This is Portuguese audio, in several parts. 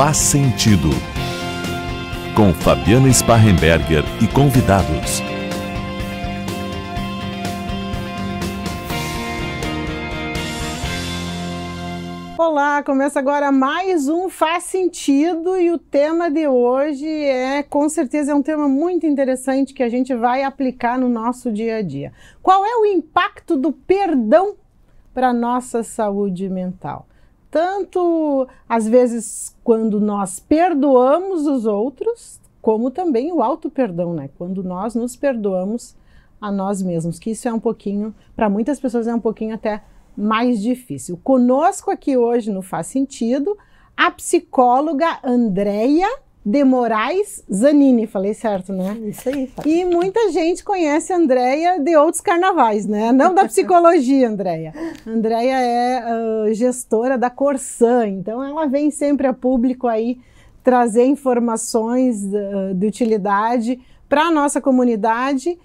Faz Sentido, com Fabiana Sparrenberger e convidados. Olá, começa agora mais um Faz Sentido e o tema de hoje com certeza, um tema muito interessante que a gente vai aplicar no nosso dia a dia. Qual é o impacto do perdão para a nossa saúde mental? Tanto, às vezes, quando nós perdoamos os outros, como também o auto-perdão, né? Quando nós nos perdoamos a nós mesmos, que isso é um pouquinho, para muitas pessoas é um pouquinho até mais difícil. Conosco aqui hoje no Faz Sentido, a psicóloga Andréia de Moraes Zanini, falei certo, né? Isso aí. E muita gente conhece a Andréia de outros carnavais, né? Não da psicologia, Andréia. Andréia é gestora da Corsã, então ela vem sempre a público aí trazer informações de utilidade para a nossa comunidade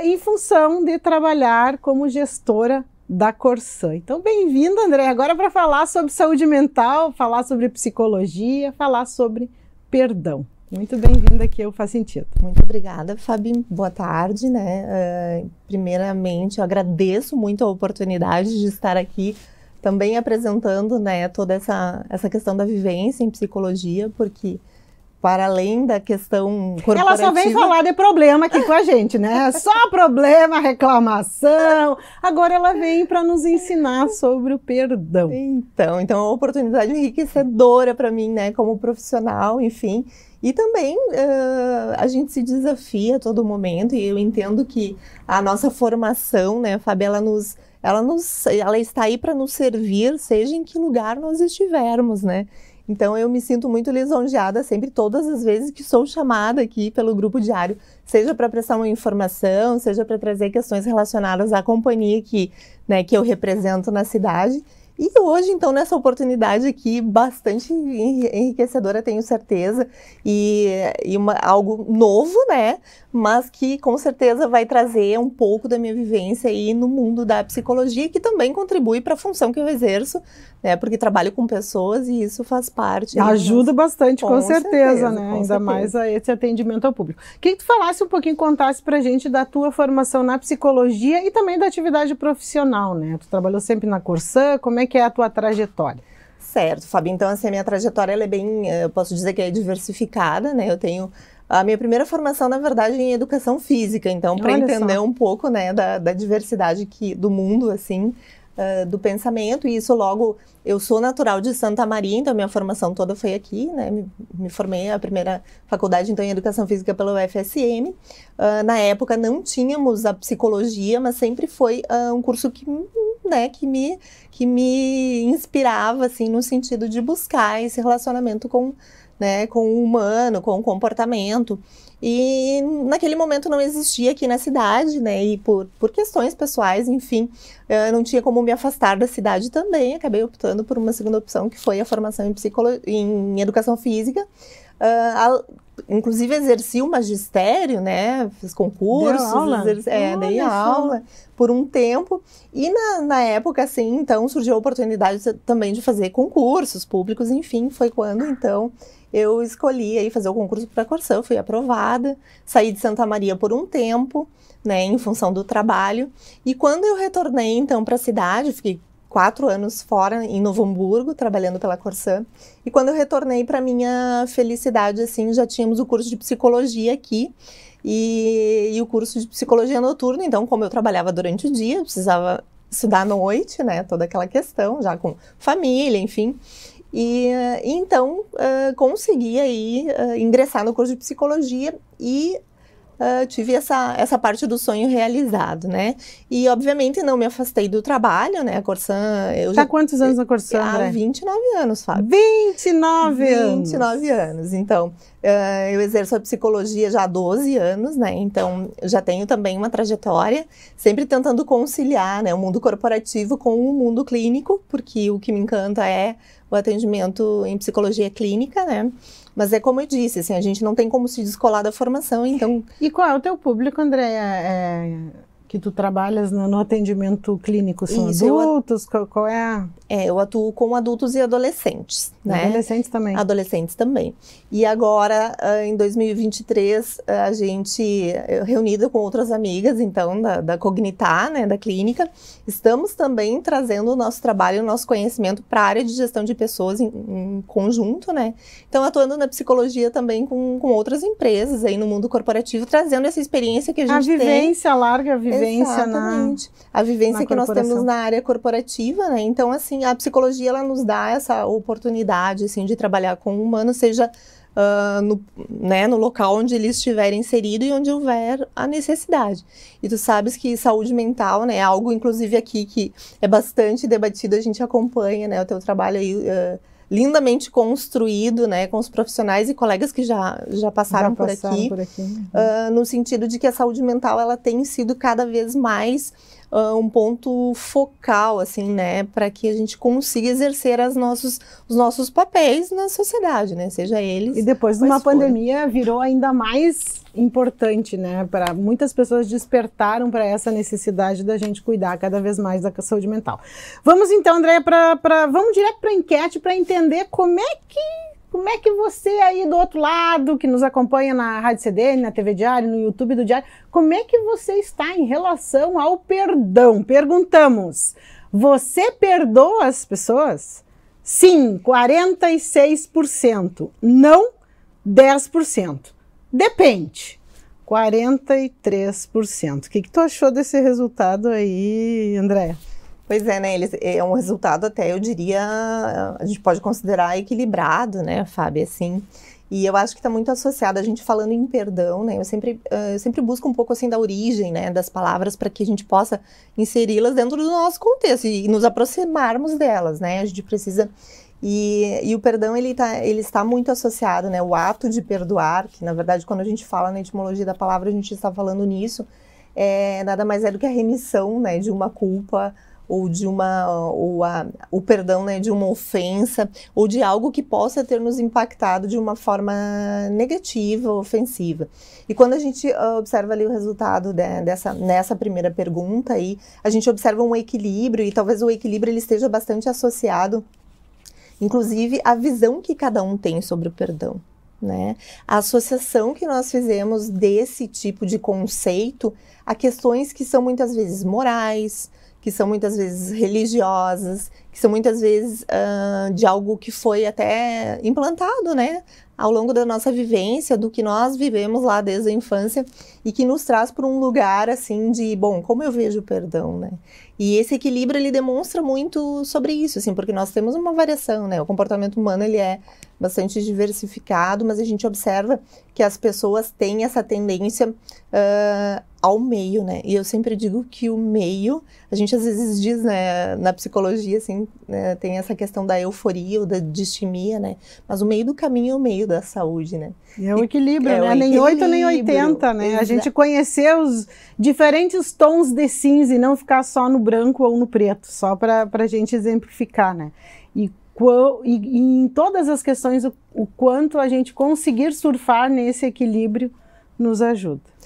em função de trabalhar como gestora da Corsã. Então, bem-vinda, André, agora para falar sobre saúde mental, falar sobre psicologia, falar sobre perdão. Muito bem-vinda aqui ao Faz Sentido. Muito obrigada, Fabi. Boa tarde, né? Primeiramente, eu agradeço muito a oportunidade de estar aqui também apresentando, né, toda essa questão da vivência em psicologia, porque para além da questão corporativa... Ela só vem falar de problema aqui com a gente, né? Só problema, reclamação. Agora ela vem para nos ensinar sobre o perdão. Então é uma oportunidade enriquecedora para mim, né? Como profissional, enfim. E também a gente se desafia a todo momento, e eu entendo que a nossa formação, né, Fábio, ela está aí para nos servir, seja em que lugar nós estivermos, né? Então, eu me sinto muito lisonjeada sempre, todas as vezes que sou chamada aqui pelo Grupo Diário, seja para prestar uma informação, seja para trazer questões relacionadas à companhia que eu represento na cidade. E hoje, então, nessa oportunidade aqui, bastante enriquecedora, tenho certeza, e algo novo, né? Mas que com certeza vai trazer um pouco da minha vivência aí no mundo da psicologia, que também contribui para a função que eu exerço, né? Porque trabalho com pessoas e isso faz parte. Ajuda bastante, com certeza, né? Ainda mais a esse atendimento ao público. Queria que tu falasse um pouquinho, contasse pra gente da tua formação na psicologia e também da atividade profissional, né? Tu trabalhou sempre na Corsã, como é que é a tua trajetória? Certo, Fabi. Então, assim, a minha trajetória ela é bem, eu posso dizer que é diversificada, né? Eu tenho a minha primeira formação, na verdade, em educação física, então, para entender um pouco, né, da diversidade do mundo, assim, do pensamento, e isso logo, eu sou natural de Santa Maria, então minha formação toda foi aqui, né, me formei a primeira faculdade, então, em educação física pela UFSM. Na época não tínhamos a psicologia, mas sempre foi um curso que me inspirava, assim, no sentido de buscar esse relacionamento com o humano, com o comportamento. E naquele momento não existia aqui na cidade, né, e por questões pessoais, enfim, não tinha como me afastar da cidade também, acabei optando por uma segunda opção, que foi a formação em educação física. Inclusive exerci o magistério, né, fiz concursos, dei aula por um tempo, e na época, assim, então, surgiu a oportunidade também de fazer concursos públicos, enfim, foi quando, então, eu escolhi aí fazer o concurso para a Corsã, fui aprovada, saí de Santa Maria por um tempo, né, em função do trabalho, e quando eu retornei, então, para a cidade, fiquei 4 anos fora, em Novo Hamburgo, trabalhando pela Corsã, e quando eu retornei, para minha felicidade, assim, já tínhamos o curso de psicologia aqui, e o curso de psicologia noturna, então, como eu trabalhava durante o dia, eu precisava estudar à noite, né, toda aquela questão, já com família, enfim. E então consegui aí ingressar no curso de psicologia e tive essa parte do sonho realizado, né? E obviamente não me afastei do trabalho, né? A Corsã... Há quantos anos na Corsã, André? Há 29 anos, Fábio. 29 anos! 29 anos. Então, eu exerço a psicologia já há 12 anos, né? Então, eu já tenho também uma trajetória, sempre tentando conciliar, né, o mundo corporativo com o mundo clínico, porque o que me encanta é o atendimento em psicologia clínica, né? Mas é como eu disse, assim, a gente não tem como se descolar da formação, então... E qual é o teu público, Andréia? que tu trabalhas no atendimento clínico? São Isso, adultos? Qual é a... Eu atuo com adultos e adolescentes, né? Adolescentes também. Adolescentes também. E agora, em 2023, a gente, reunida com outras amigas, então, da Cognitar, né, da clínica, estamos também trazendo o nosso trabalho, o nosso conhecimento para a área de gestão de pessoas em conjunto, né? Então, atuando na psicologia também com outras empresas aí no mundo corporativo, trazendo essa experiência que a gente tem. A vivência, larga a vivência. Exatamente. A vivência que nós temos na área corporativa, né? Então, assim, a psicologia, ela nos dá essa oportunidade, assim, de trabalhar com o humano, seja no local onde ele estiver inserido e onde houver a necessidade. E tu sabes que saúde mental, né, é algo, inclusive, aqui que é bastante debatido, a gente acompanha, né, o teu trabalho aí, lindamente construído, né, com os profissionais e colegas que já passaram por aqui. No sentido de que a saúde mental, ela tem sido cada vez mais um ponto focal, assim, né, para que a gente consiga exercer os nossos papéis na sociedade, né, seja eles... E depois de uma pandemia virou ainda mais importante, né, para muitas pessoas despertaram para essa necessidade da gente cuidar cada vez mais da saúde mental. Vamos então, Andréia, vamos direto para a enquete para entender como é que você aí do outro lado, que nos acompanha na Rádio CDN, na TV Diário, no YouTube do Diário, como é que você está em relação ao perdão? Perguntamos, você perdoa as pessoas? Sim, 46%. Não, 10%. Depende, 43%. O que tu achou desse resultado aí, Andréia? Pois é, né, é um resultado até, eu diria, a gente pode considerar equilibrado, né, Fábio, assim, e eu acho que está muito associado, a gente falando em perdão, né, eu sempre busco um pouco, assim, da origem, né, das palavras para que a gente possa inseri-las dentro do nosso contexto e nos aproximarmos delas, né, a gente precisa, e o perdão, ele está muito associado, né, o ato de perdoar, que na verdade quando a gente fala na etimologia da palavra, a gente está falando nisso, nada mais é do que a remissão, né, de uma culpa, ou o perdão, né, de uma ofensa, ou de algo que possa ter nos impactado de uma forma negativa, ofensiva. E quando a gente observa ali o resultado nessa primeira pergunta, aí, a gente observa um equilíbrio, e talvez o equilíbrio ele esteja bastante associado, inclusive, à visão que cada um tem sobre o perdão, né? A associação que nós fizemos desse tipo de conceito a questões que são muitas vezes morais, que são muitas vezes religiosas, que são muitas vezes de algo que foi até implantado, né, ao longo da nossa vivência, do que nós vivemos lá desde a infância e que nos traz para um lugar, assim, de, bom, como eu vejo o perdão, né? E esse equilíbrio, ele demonstra muito sobre isso, assim, porque nós temos uma variação, né? O comportamento humano, ele é bastante diversificado, mas a gente observa que as pessoas têm essa tendência ao meio, né? E eu sempre digo que o meio, a gente às vezes diz, né, na psicologia, assim, né, tem essa questão da euforia ou da distimia, né? Mas o meio do caminho é o meio da saúde, né? É o equilíbrio, né? Nem 8 nem 80, né? Exato. A gente conhecer os diferentes tons de cinza e não ficar só no branco ou no preto, só para a gente exemplificar, né? E em todas as questões, o quanto a gente conseguir surfar nesse equilíbrio nos ajuda.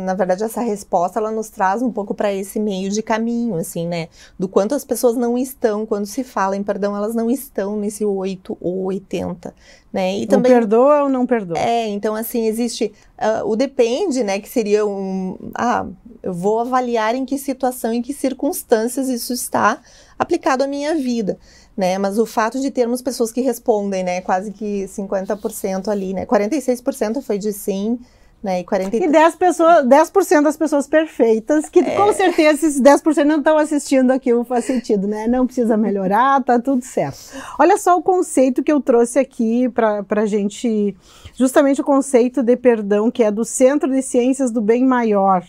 Na verdade, essa resposta, ela nos traz um pouco para esse meio de caminho, assim, né? Do quanto as pessoas não estão, quando se fala em perdão, elas não estão nesse 8 ou 80, né? E também, perdoa ou não perdoa? Então, assim, existe o depende, né? Que seria eu vou avaliar em que situação, em que circunstâncias isso está aplicado à minha vida, né? Mas o fato de termos pessoas que respondem, né? Quase que 50% ali, né? 46% foi de sim, né, e 10% das pessoas perfeitas, que com certeza esses 10% não estão assistindo aqui, o Faz Sentido, né? Não precisa melhorar, tá tudo certo. Olha só o conceito que eu trouxe aqui pra gente, justamente o conceito de perdão, que é do Centro de Ciências do Bem Maior,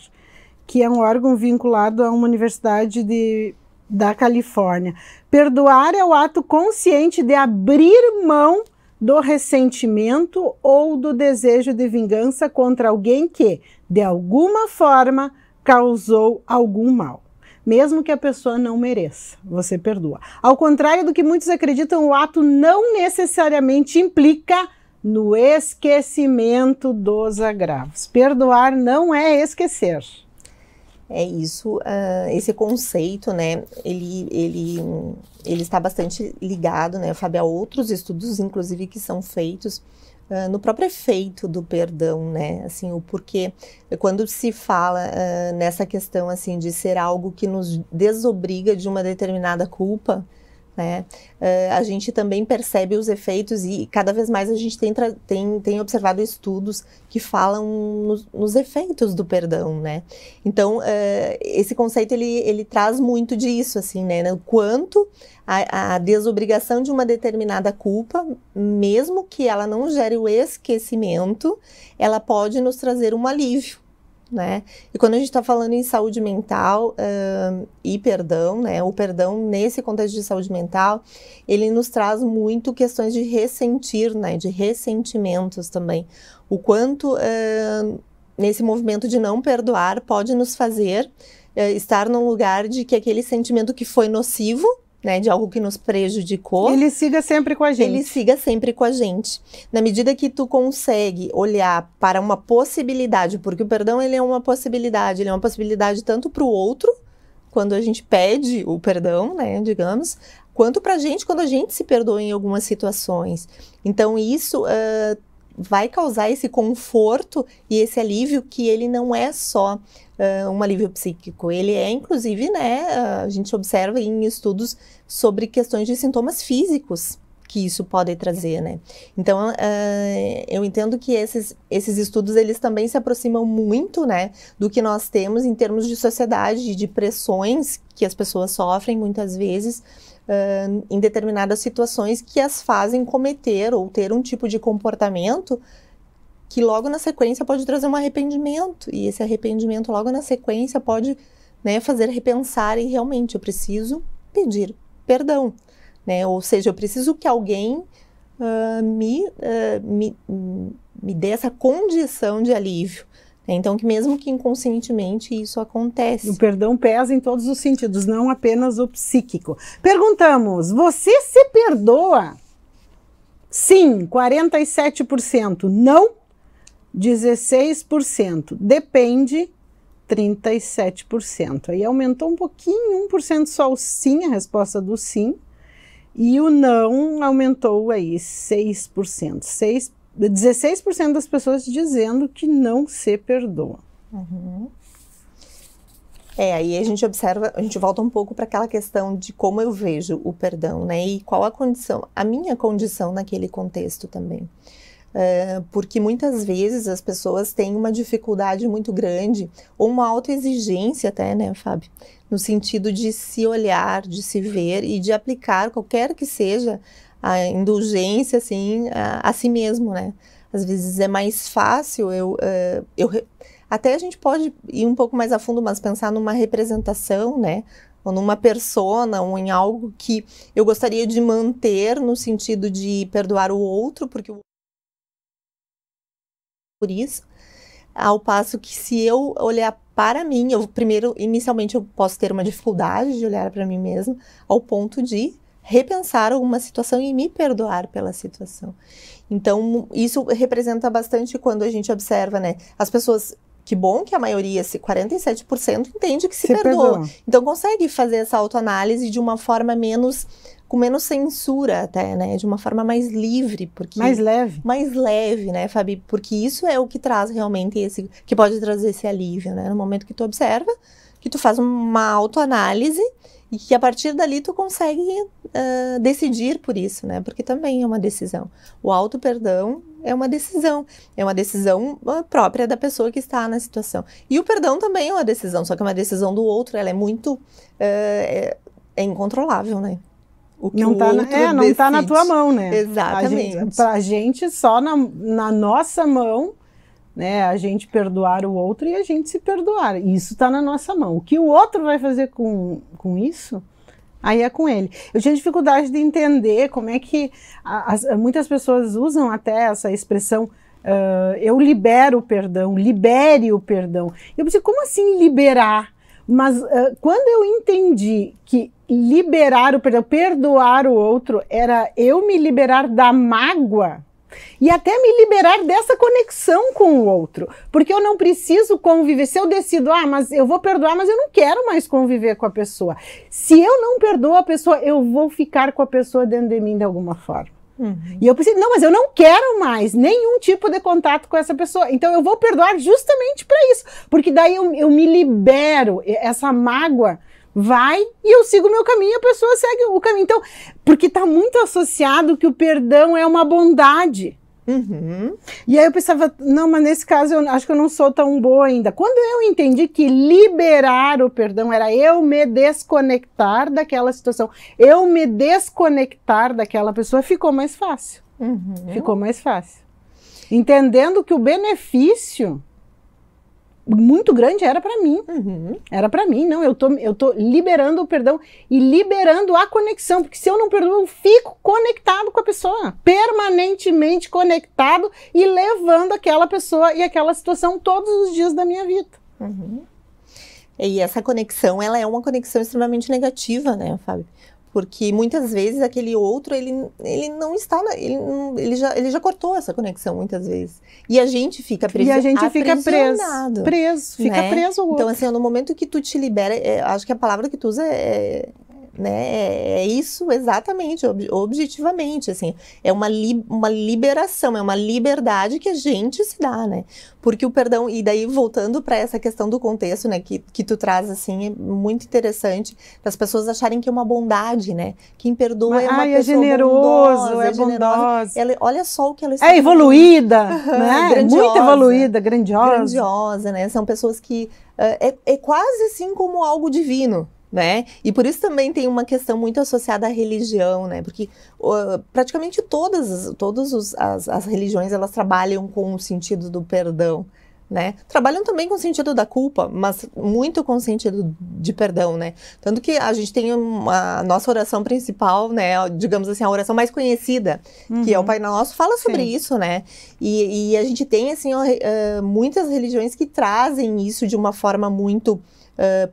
que é um órgão vinculado a uma universidade da Califórnia. Perdoar é o ato consciente de abrir mão do ressentimento ou do desejo de vingança contra alguém que, de alguma forma, causou algum mal. Mesmo que a pessoa não mereça, você perdoa. Ao contrário do que muitos acreditam, o ato não necessariamente implica no esquecimento dos agravos. Perdoar não é esquecer. É isso, esse conceito, né, ele está bastante ligado, né, Fábio, a outros estudos, inclusive, que são feitos no próprio efeito do perdão, né, assim, o porquê, quando se fala nessa questão, assim, de ser algo que nos desobriga de uma determinada culpa, né, a gente também percebe os efeitos e cada vez mais a gente tem observado estudos que falam nos efeitos do perdão, né? Então, esse conceito, ele traz muito disso, assim, né? O quanto a desobrigação de uma determinada culpa, mesmo que ela não gere o esquecimento, ela pode nos trazer um alívio, né? E quando a gente está falando em saúde mental e perdão, né? O perdão nesse contexto de saúde mental, ele nos traz muito questões de ressentir, né? De ressentimentos também. O quanto nesse movimento de não perdoar pode nos fazer estar num lugar de que aquele sentimento que foi nocivo, né, de algo que nos prejudicou, ele siga sempre com a gente. Ele siga sempre com a gente. Na medida que tu consegue olhar para uma possibilidade, porque o perdão, ele é uma possibilidade tanto para o outro, quando a gente pede o perdão, né, digamos, quanto para a gente quando a gente se perdoa em algumas situações. Então isso vai causar esse conforto e esse alívio que ele não é só um alívio psíquico, ele é inclusive, né, a gente observa em estudos sobre questões de sintomas físicos que isso pode trazer, né. Então, eu entendo que esses estudos, eles também se aproximam muito, né, do que nós temos em termos de sociedade, de pressões que as pessoas sofrem muitas vezes, em determinadas situações que as fazem cometer ou ter um tipo de comportamento que logo na sequência pode trazer um arrependimento, e esse arrependimento logo na sequência pode, né, fazer repensar e realmente eu preciso pedir perdão, né, ou seja, eu preciso que alguém me dê essa condição de alívio. Então, que mesmo que inconscientemente isso acontece. O perdão pesa em todos os sentidos, não apenas o psíquico. Perguntamos, você se perdoa? Sim, 47%. Não, 16%. Depende, 37%. Aí aumentou um pouquinho, 1% só o sim, a resposta do sim. E o não aumentou aí 6%. 16% das pessoas dizendo que não se perdoa. Uhum. Aí a gente observa, a gente volta um pouco para aquela questão de como eu vejo o perdão, né? E qual a minha condição naquele contexto também. Porque muitas vezes as pessoas têm uma dificuldade muito grande, ou uma autoexigência até, né, Fábio? No sentido de se olhar, de se ver e de aplicar qualquer que seja a indulgência, assim, a si mesmo, né? Às vezes é mais fácil, até a gente pode ir um pouco mais a fundo, mas pensar numa representação, né? Ou numa persona, ou em algo que eu gostaria de manter no sentido de perdoar o outro, porque por isso, ao passo que se eu olhar para mim, inicialmente eu posso ter uma dificuldade de olhar para mim mesma, ao ponto de repensar alguma situação e me perdoar pela situação. Então, isso representa bastante quando a gente observa, né, as pessoas, que bom que a maioria, 47%, entende que se perdoa. Então, consegue fazer essa autoanálise de uma forma com menos censura até, né, de uma forma mais livre. Mais leve. Mais leve, né, Fabi? Porque isso é o que traz realmente que pode trazer esse alívio, né, no momento que tu observa, que tu faz uma autoanálise, e que a partir dali tu consegue decidir por isso, né? Porque também é uma decisão. O auto-perdão é uma decisão própria da pessoa que está na situação. E o perdão também é uma decisão, só que é uma decisão do outro, ela é muito incontrolável, né? O que não tá na tua mão, né? Exatamente. Pra gente, só na nossa mão, né, a gente perdoar o outro e a gente se perdoar. Isso está na nossa mão. O que o outro vai fazer com isso, aí é com ele. Eu tinha dificuldade de entender como é que muitas pessoas usam até essa expressão, eu libero o perdão, libere o perdão. Eu pensei, como assim liberar? Mas quando eu entendi que liberar o perdão, perdoar o outro, era eu me liberar da mágoa, E até me liberar dessa conexão com o outro. Porque eu não preciso conviver. Se eu decido, mas eu vou perdoar, mas eu não quero mais conviver com a pessoa. Se eu não perdoo a pessoa, eu vou ficar com a pessoa dentro de mim de alguma forma. E eu preciso, não, mas eu não quero mais nenhum tipo de contato com essa pessoa. Então eu vou perdoar justamente para isso. Porque daí eu me libero, essa mágoa vai e eu sigo o meu caminho e a pessoa segue o caminho. Então, porque está muito associado que o perdão é uma bondade. E aí eu pensava, não, mas nesse caso eu acho que eu não sou tão boa ainda. Quando eu entendi que liberar o perdão era eu me desconectar daquela situação, eu me desconectar daquela pessoa, ficou mais fácil. Ficou mais fácil. Entendendo que o benefício muito grande era para mim. Era para mim, não, eu tô liberando o perdão e liberando a conexão, porque se eu não perdoo, eu fico conectado com a pessoa, permanentemente conectado e levando aquela pessoa e aquela situação todos os dias da minha vida. E essa conexão, ela é uma conexão extremamente negativa, né, Fábio? Porque muitas vezes aquele outro, ele não está, ele já cortou essa conexão muitas vezes. E a gente fica preso. E a gente fica preso né? preso ao outro. Então, assim, no momento que tu te libera, acho que a palavra que tu usa é isso exatamente, objetivamente, assim, é uma liberação, é uma liberdade que a gente se dá, né, porque o perdão, e daí voltando para essa questão do contexto, né, que tu traz, assim, é muito interessante, das pessoas acharem que é uma bondade, né, quem perdoa é uma pessoa generoso, bondosa, ela, olha só o que ela está evoluída, né, muito evoluída, grandiosa, né, são pessoas que, é quase assim como algo divino, né? E por isso também tem uma questão muito associada à religião, né? Porque praticamente todas as religiões, elas trabalham com o sentido do perdão, né? Trabalham também com o sentido da culpa, mas muito com o sentido de perdão, né? Tanto que a gente tem a nossa oração principal, né? Digamos assim, a oração mais conhecida, que é o Pai Nosso, fala sobre isso, né? E a gente tem, assim, muitas religiões que trazem isso de uma forma muito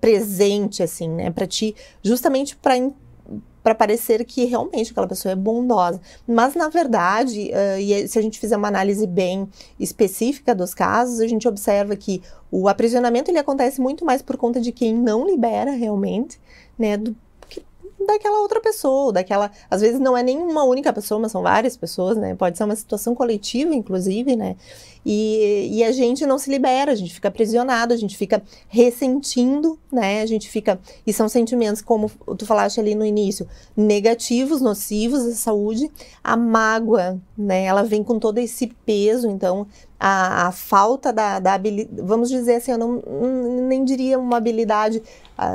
presente, assim, né, para ti, justamente para parecer que realmente aquela pessoa é bondosa, mas na verdade, e se a gente fizer uma análise bem específica dos casos, a gente observa que o aprisionamento ele acontece muito mais por conta de quem não libera realmente, né, daquela outra pessoa, às vezes não é nem uma única pessoa, mas são várias pessoas, né, pode ser uma situação coletiva, inclusive, né, e a gente não se libera, a gente fica aprisionado, a gente fica ressentindo, né, a gente fica, e são sentimentos, como tu falaste ali no início, negativos, nocivos à saúde, a mágoa, né, ela vem com todo esse peso, então, a falta da habilidade, vamos dizer assim, eu nem diria uma habilidade,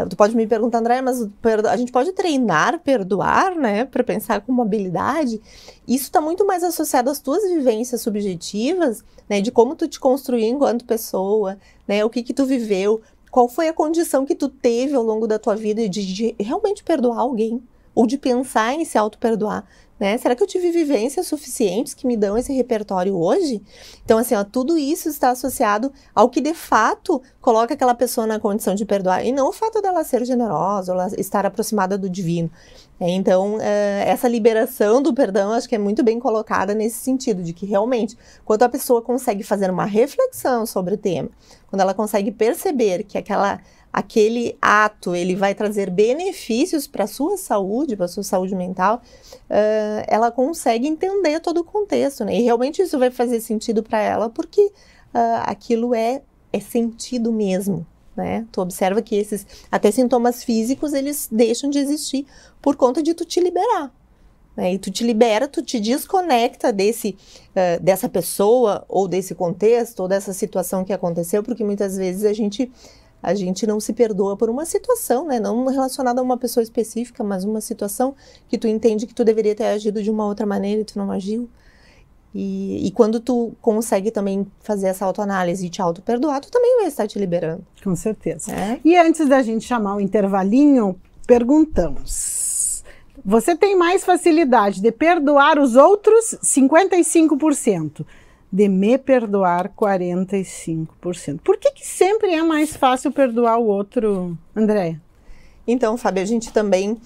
tu pode me perguntar, André, mas a gente pode treinar, perdoar, né, para pensar como habilidade, isso está muito mais associado às tuas vivências subjetivas, né, de como tu te construiu enquanto pessoa, né, o que tu viveu, qual foi a condição que tu teve ao longo da tua vida de realmente perdoar alguém, ou de pensar em se auto-perdoar, né? Será que eu tive vivências suficientes que me dão esse repertório hoje? Então, assim, tudo isso está associado ao que, de fato, coloca aquela pessoa na condição de perdoar, e não o fato dela ser generosa, ou ela estar aproximada do divino. Então, essa liberação do perdão, acho que é muito bem colocada nesse sentido, de que realmente, quando a pessoa consegue fazer uma reflexão sobre o tema, quando ela consegue perceber que aquele ato, ele vai trazer benefícios para a sua saúde mental, ela consegue entender todo o contexto, né? E realmente isso vai fazer sentido para ela, porque aquilo é sentido mesmo, né? Tu observa que esses, até sintomas físicos, eles deixam de existir por conta de tu te liberar, né? E tu te libera, tu te desconecta dessa pessoa, ou desse contexto, ou dessa situação que aconteceu, porque muitas vezes a gente não se perdoa por uma situação, né? Não relacionada a uma pessoa específica, mas uma situação que tu entende que tu deveria ter agido de uma outra maneira e tu não agiu. E quando tu consegue também fazer essa autoanálise e te auto-perdoar, tu também vai estar te liberando. Com certeza. E antes da gente chamar o intervalinho, perguntamos: você tem mais facilidade de perdoar os outros? 55%. De me perdoar, 45%. Por que sempre é mais fácil perdoar o outro, Andréia? Então, Fábio, a gente também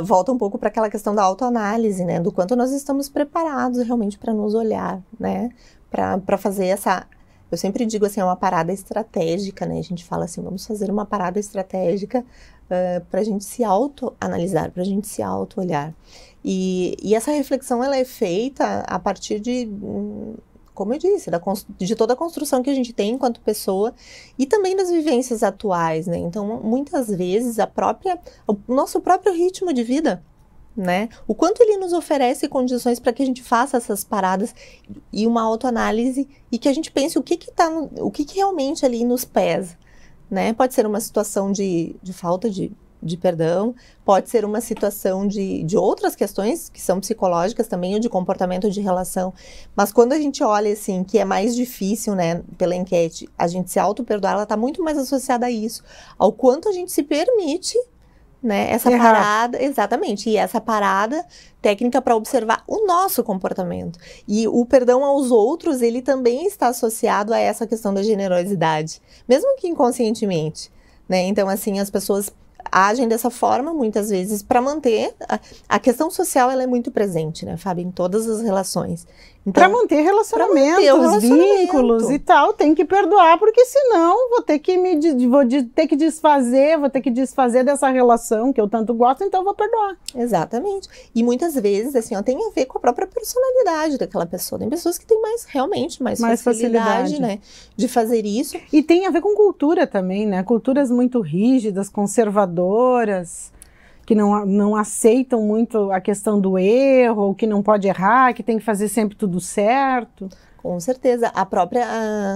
volta um pouco para aquela questão da autoanálise, né? Do quanto nós estamos preparados realmente para nos olhar, né? Para fazer essa... Eu sempre digo assim, é uma parada estratégica, né? A gente fala assim, vamos fazer uma parada estratégica para a gente se autoanalisar, para a gente se auto-olhar. E essa reflexão, ela é feita a partir de... como eu disse, de toda a construção que a gente tem enquanto pessoa e também das vivências atuais, né? Então, muitas vezes, o nosso próprio ritmo de vida, né? O quanto ele nos oferece condições para que a gente faça essas paradas e uma autoanálise e que a gente pense o que realmente ali nos pesa, né? Pode ser uma situação de falta de perdão, pode ser uma situação de outras questões que são psicológicas também, ou de comportamento de relação, mas quando a gente olha assim, que é mais difícil, né, pela enquete, a gente se auto-perdoar, ela está muito mais associada a isso, ao quanto a gente se permite, né, essa parada, exatamente, e essa parada técnica para observar o nosso comportamento. E o perdão aos outros, ele também está associado a essa questão da generosidade, mesmo que inconscientemente, né, então assim, as pessoas agem dessa forma, muitas vezes, para manter... A questão social, ela é muito presente, né, Fábio, em todas as relações. Então, para manter relacionamentos, vínculos e tal, tem que perdoar, porque senão vou ter que desfazer dessa relação que eu tanto gosto, então vou perdoar. Exatamente. E muitas vezes, assim, ó, tem a ver com a própria personalidade daquela pessoa. Tem pessoas que têm realmente mais facilidade, né, de fazer isso. E tem a ver com cultura também, né? Culturas muito rígidas, conservadoras, que não aceitam muito a questão do erro, que não pode errar, que tem que fazer sempre tudo certo. Com certeza. A própria,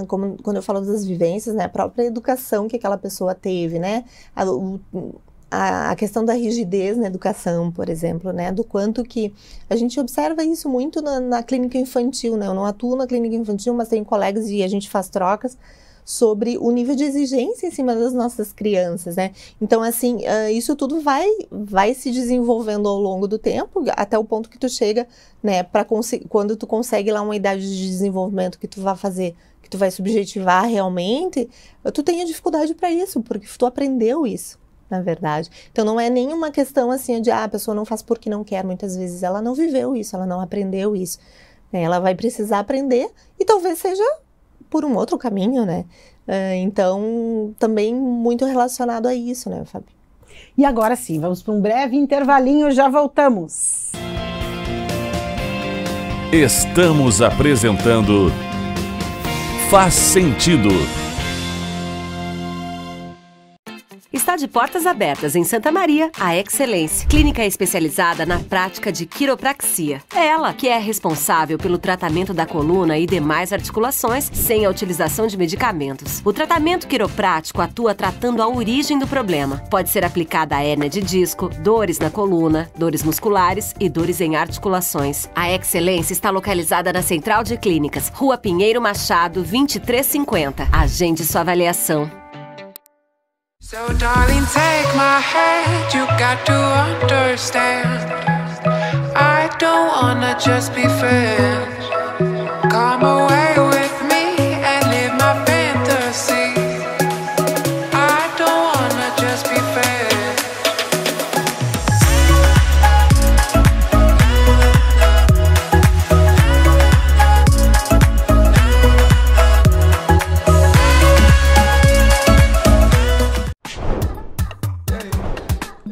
quando eu falo das vivências, né, a própria educação que aquela pessoa teve, né, a questão da rigidez na educação, por exemplo, né, do quanto que a gente observa isso muito na clínica infantil, né, eu não atuo na clínica infantil, mas tenho colegas e a gente faz trocas sobre o nível de exigência em cima das nossas crianças, né? Então, assim, isso tudo vai se desenvolvendo ao longo do tempo, até o ponto que tu chega, né, quando tu consegue lá uma idade de desenvolvimento que tu vai fazer, que tu vai subjetivar realmente, tu tem a dificuldade para isso, porque tu aprendeu isso, na verdade. Então, não é nenhuma questão assim de, a pessoa não faz porque não quer, muitas vezes ela não viveu isso, ela não aprendeu isso, né? Ela vai precisar aprender e talvez seja por um outro caminho, né? Então, também muito relacionado a isso, né, Fábio? E agora sim, vamos para um breve intervalinho, já voltamos. Estamos apresentando Faz Sentido. Está de portas abertas em Santa Maria, a Excelência, clínica especializada na prática de quiropraxia. É ela que é responsável pelo tratamento da coluna e demais articulações sem a utilização de medicamentos. O tratamento quiroprático atua tratando a origem do problema. Pode ser aplicada a hérnia de disco, dores na coluna, dores musculares e dores em articulações. A Excelência está localizada na Central de Clínicas, Rua Pinheiro Machado, 2350. Agende sua avaliação. So darling, take my hand, you got to understand, I don't wanna just be friends. Come away with me and live my fantasy, I don't wanna just be friends.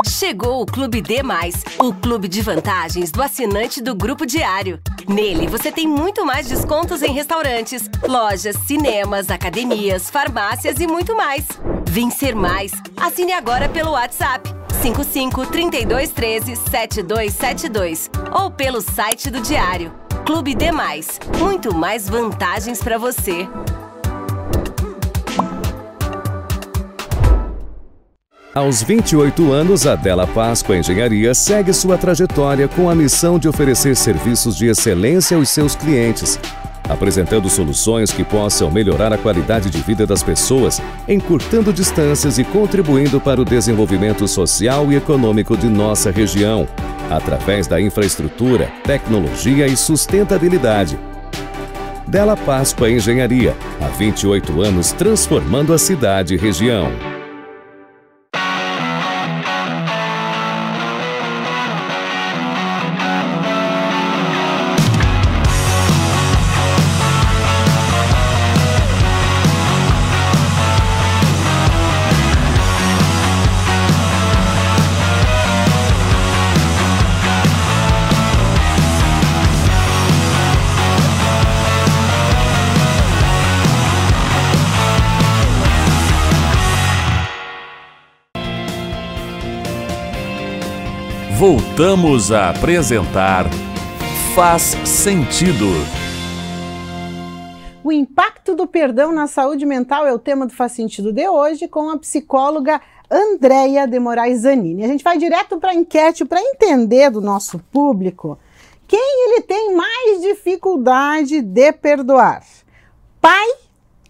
Chegou o Clube D+, o clube de vantagens do assinante do Grupo Diário. Nele, você tem muito mais descontos em restaurantes, lojas, cinemas, academias, farmácias e muito mais. Vem ser mais. Assine agora pelo WhatsApp 55 32 13 7272 ou pelo site do Diário. Clube D+, muito mais vantagens para você. Aos 28 anos, a Della Páscoa Engenharia segue sua trajetória com a missão de oferecer serviços de excelência aos seus clientes, apresentando soluções que possam melhorar a qualidade de vida das pessoas, encurtando distâncias e contribuindo para o desenvolvimento social e econômico de nossa região, através da infraestrutura, tecnologia e sustentabilidade. Della Páscoa Engenharia, há 28 anos transformando a cidade e região. voltamos a apresentar Faz Sentido. O impacto do perdão na saúde mental é o tema do Faz Sentido de hoje, com a psicóloga Andréia de Moraes Zanini. A gente vai direto para a enquete para entender do nosso público quem ele tem mais dificuldade de perdoar. Pai,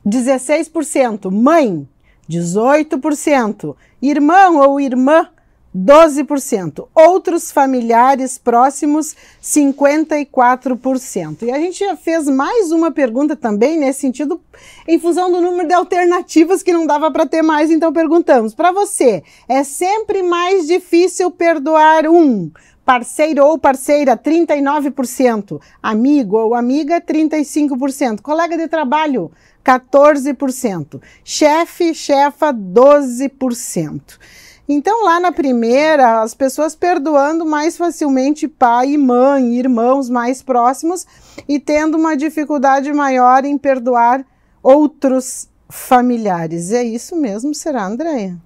16%. Mãe, 18%. Irmão ou irmã, 12%. Outros familiares próximos, 54%. E a gente já fez mais uma pergunta também nesse sentido, em função do número de alternativas que não dava para ter mais, então perguntamos para você, é sempre mais difícil perdoar um parceiro ou parceira, 39%, amigo ou amiga, 35%, colega de trabalho, 14%, chefe, chefa, 12%. Então, lá na primeira, as pessoas perdoando mais facilmente pai e mãe, irmãos mais próximos e tendo uma dificuldade maior em perdoar outros familiares. É isso mesmo, será, Andréia?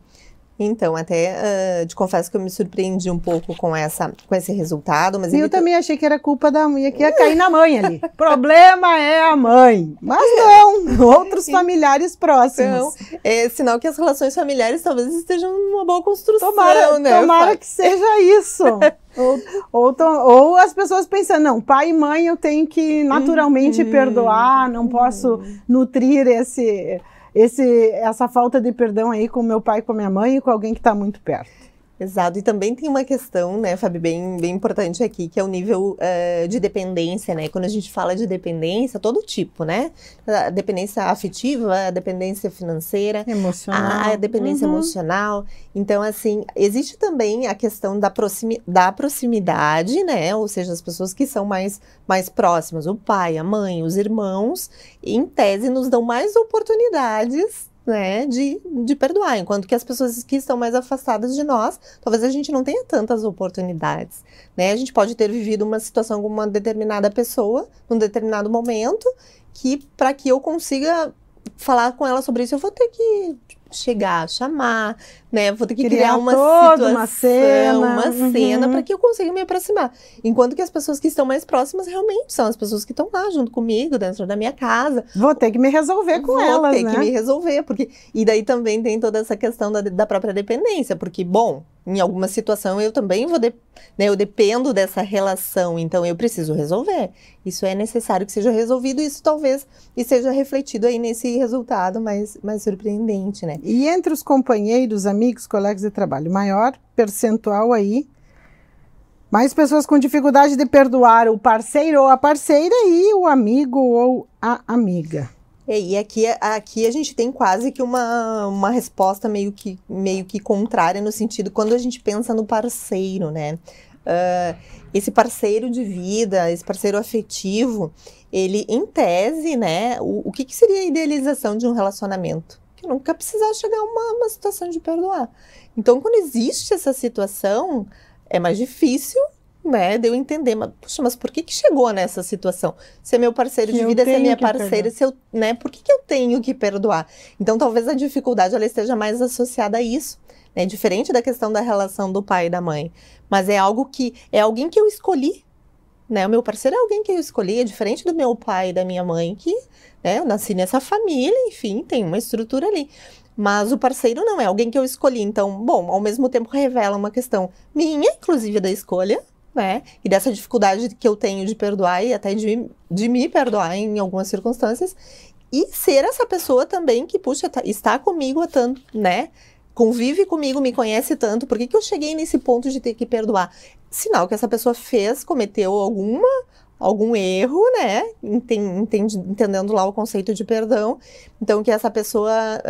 Então, até te confesso que eu me surpreendi um pouco com esse resultado. Mas eu também achei que era culpa da mãe, que ia cair na mãe ali. O problema é a mãe. Mas não, outros familiares próximos. Então, é sinal que as relações familiares talvez estejam numa boa construção, né? Tomara que seja isso. ou as pessoas pensando, não, pai e mãe eu tenho que naturalmente perdoar, não posso nutrir essa falta de perdão aí com meu pai, com minha mãe e com alguém que está muito perto. Exato, e também tem uma questão, né, Fabi, bem importante aqui, que é o nível de dependência, né? Quando a gente fala de dependência, todo tipo, né? A dependência afetiva, a dependência financeira, emocional. A dependência emocional. Então, assim, existe também a questão da proximidade, né? Ou seja, as pessoas que são mais próximas, o pai, a mãe, os irmãos, em tese, nos dão mais oportunidades, né, de perdoar, enquanto que as pessoas que estão mais afastadas de nós, talvez a gente não tenha tantas oportunidades, né? A gente pode ter vivido uma situação com uma determinada pessoa, num determinado momento, que para que eu consiga falar com ela sobre isso, eu vou ter que chegar, chamar, né? Vou ter que criar uma situação, uma cena para que eu consiga me aproximar. Enquanto que as pessoas que estão mais próximas realmente são as pessoas que estão lá junto comigo, dentro da minha casa. Vou ter que me resolver com elas, né? Vou ter que me resolver, porque... E daí também tem toda essa questão da própria dependência, porque, bom, em alguma situação eu também eu dependo dessa relação, então eu preciso resolver. Isso é necessário que seja resolvido, isso talvez seja refletido aí nesse resultado mais surpreendente, né? E entre os companheiros, amigos, colegas de trabalho, maior percentual aí, mais pessoas com dificuldade de perdoar o parceiro ou a parceira e o amigo ou a amiga. E aqui a gente tem quase que uma resposta meio que contrária, no sentido, quando a gente pensa no parceiro, né? Esse parceiro de vida, esse parceiro afetivo, ele, em tese, né? O que seria a idealização de um relacionamento? Que eu nunca precisar chegar a uma situação de perdoar. Então, quando existe essa situação, é mais difícil, né, de eu entender, mas por que chegou nessa situação? Se é meu parceiro de vida, se é minha parceira, por que eu tenho que perdoar? Então, talvez a dificuldade ela esteja mais associada a isso, né, diferente da questão da relação do pai e da mãe, mas é alguém que eu escolhi, né, o meu parceiro é alguém que eu escolhi, é diferente do meu pai e da minha mãe, que, né, eu nasci nessa família, enfim, tem uma estrutura ali. Mas o parceiro não é alguém que eu escolhi, então, bom, ao mesmo tempo revela uma questão minha, inclusive da escolha, né? E dessa dificuldade que eu tenho de perdoar e até de me perdoar em algumas circunstâncias. E ser essa pessoa também que, puxa, está comigo há tanto, né? Convive comigo, me conhece tanto. Por que eu cheguei nesse ponto de ter que perdoar? Sinal que essa pessoa cometeu algum erro, né? Entendendo lá o conceito de perdão. Então, que essa pessoa...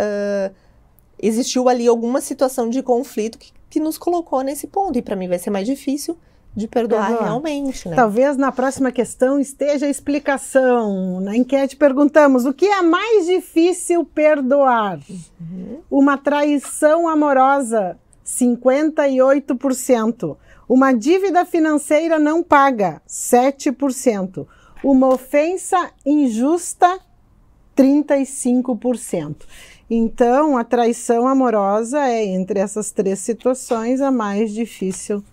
existiu ali alguma situação de conflito que nos colocou nesse ponto. E para mim vai ser mais difícil de perdoar realmente, né? Talvez na próxima questão esteja a explicação. Na enquete perguntamos, o que é mais difícil perdoar? Uma traição amorosa, 58%. Uma dívida financeira não paga, 7%. Uma ofensa injusta, 35%. Então, a traição amorosa é, entre essas três situações, a mais difícil